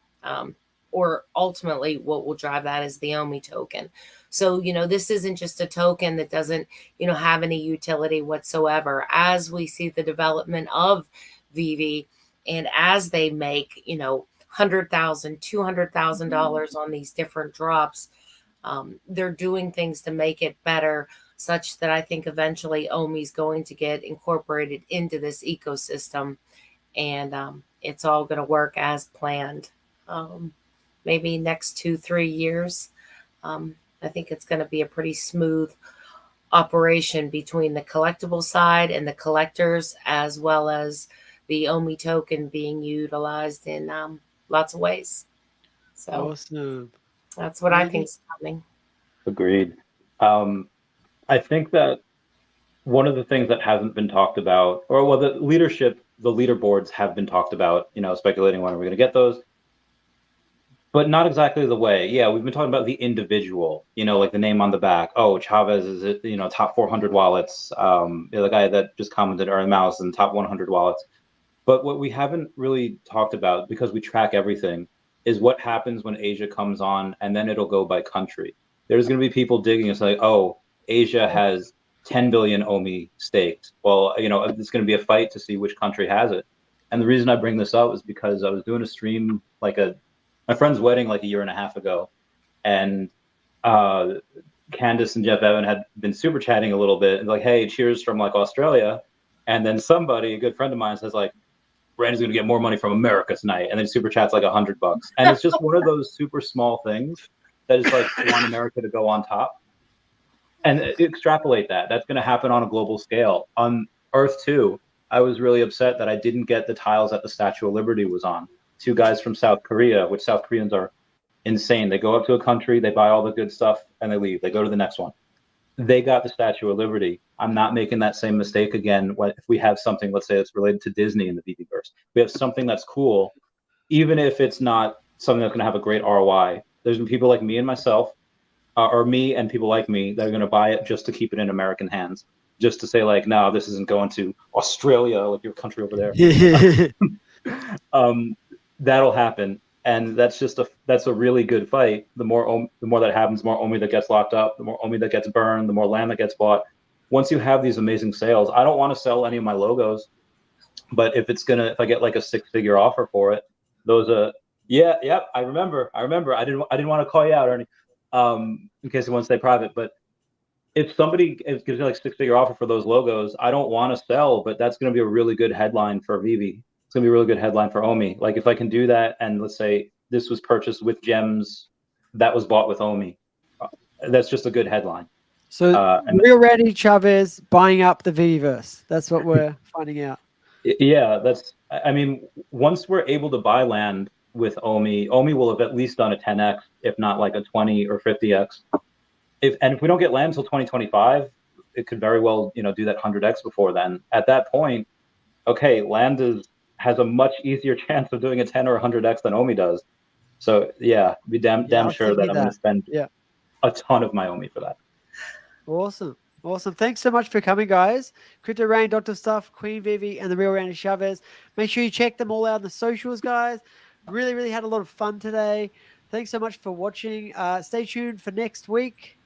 or ultimately what will drive that is the Omi token. So, this isn't just a token that doesn't, have any utility whatsoever. As we see the development of VV, and as they make, $100,000, $200,000 on these different drops, they're doing things to make it better, such that I think eventually Omi's going to get incorporated into this ecosystem, and it's all going to work as planned. Maybe next 2-3 years, I think it's going to be a pretty smooth operation between the collectible side and the collectors, as well as the Omi token being utilized in lots of ways. So awesome. That's what I think is coming. Agreed. I think that one of the things that hasn't been talked about, or well, the leaderboards have been talked about, speculating when are we going to get those, but not exactly the way. Yeah, we've been talking about the individual, like the name on the back. Oh, Chavez is, top 400 wallets. The guy that just commented, Earn Mouse, and top 100 wallets. But what we haven't really talked about, because we track everything, is what happens when Asia comes on, and then it'll go by country. There's going to be people digging and say, oh, Asia has 10 billion Omi staked. Well, it's going to be a fight to see which country has it. And the reason I bring this up is because I was doing a stream, my friend's wedding like a year and a half ago. And Candace and Jeff Evan had been super chatting a little bit and like, hey, cheers from Australia. And then somebody, a good friend of mine, says Brandon's going to get more money from America tonight. And then super chats $100. And it's just one of those super small things that is want America to go on top. And extrapolate that. That's going to happen on a global scale. On Earth 2, I was really upset that I didn't get the tiles that the Statue of Liberty was on. 2 guys from South Korea, which South Koreans are insane. They go up to a country, they buy all the good stuff, and they leave. They go to the next one. They got the Statue of Liberty. I'm not making that same mistake again if we have something, let's say, that's related to Disney in the VVverse. We have something that's cool, even if it's not something that's going to have a great ROI. There's been people like me and myself, or me and people like me, that are going to buy it just to keep it in American hands, just to say no, this isn't going to Australia, like your country over there. That'll happen, and that's a really good fight. The more that happens, the more Omi that gets locked up, the more Omi that gets burned, the more land that gets bought. Once you have these amazing sales, I don't want to sell any of my logos, but if I get a 6-figure offer for it, those I remember. I didn't want to call you out, Ernie, in case it wants to stay private. But if somebody gives me 6-figure offer for those logos, I don't want to sell, but that's going to be a really good headline for Vivi. It's going to be a really good headline for Omi. If I can do that, and let's say this was purchased with gems that was bought with Omi, that's just a good headline. So Real Randy Chavez buying up the VVverse. That's what we're finding out. Yeah, once we're able to buy land with Omi will have at least done a 10x, if not a 20 or 50x. If we don't get land until 2025, it could very well do that 100x before then. At that point, okay, land has a much easier chance of doing a 10 or 100x than Omi does. So yeah, be damn sure that I'm going to spend a ton of my Omi for that. Awesome. Thanks so much for coming, guys. Crypto Rain, Dr. Stuff, Queen Vivi, and the Real Randy Chavez. Make sure you check them all out on the socials, guys. Really, really had a lot of fun today. Thanks so much for watching. Stay tuned for next week.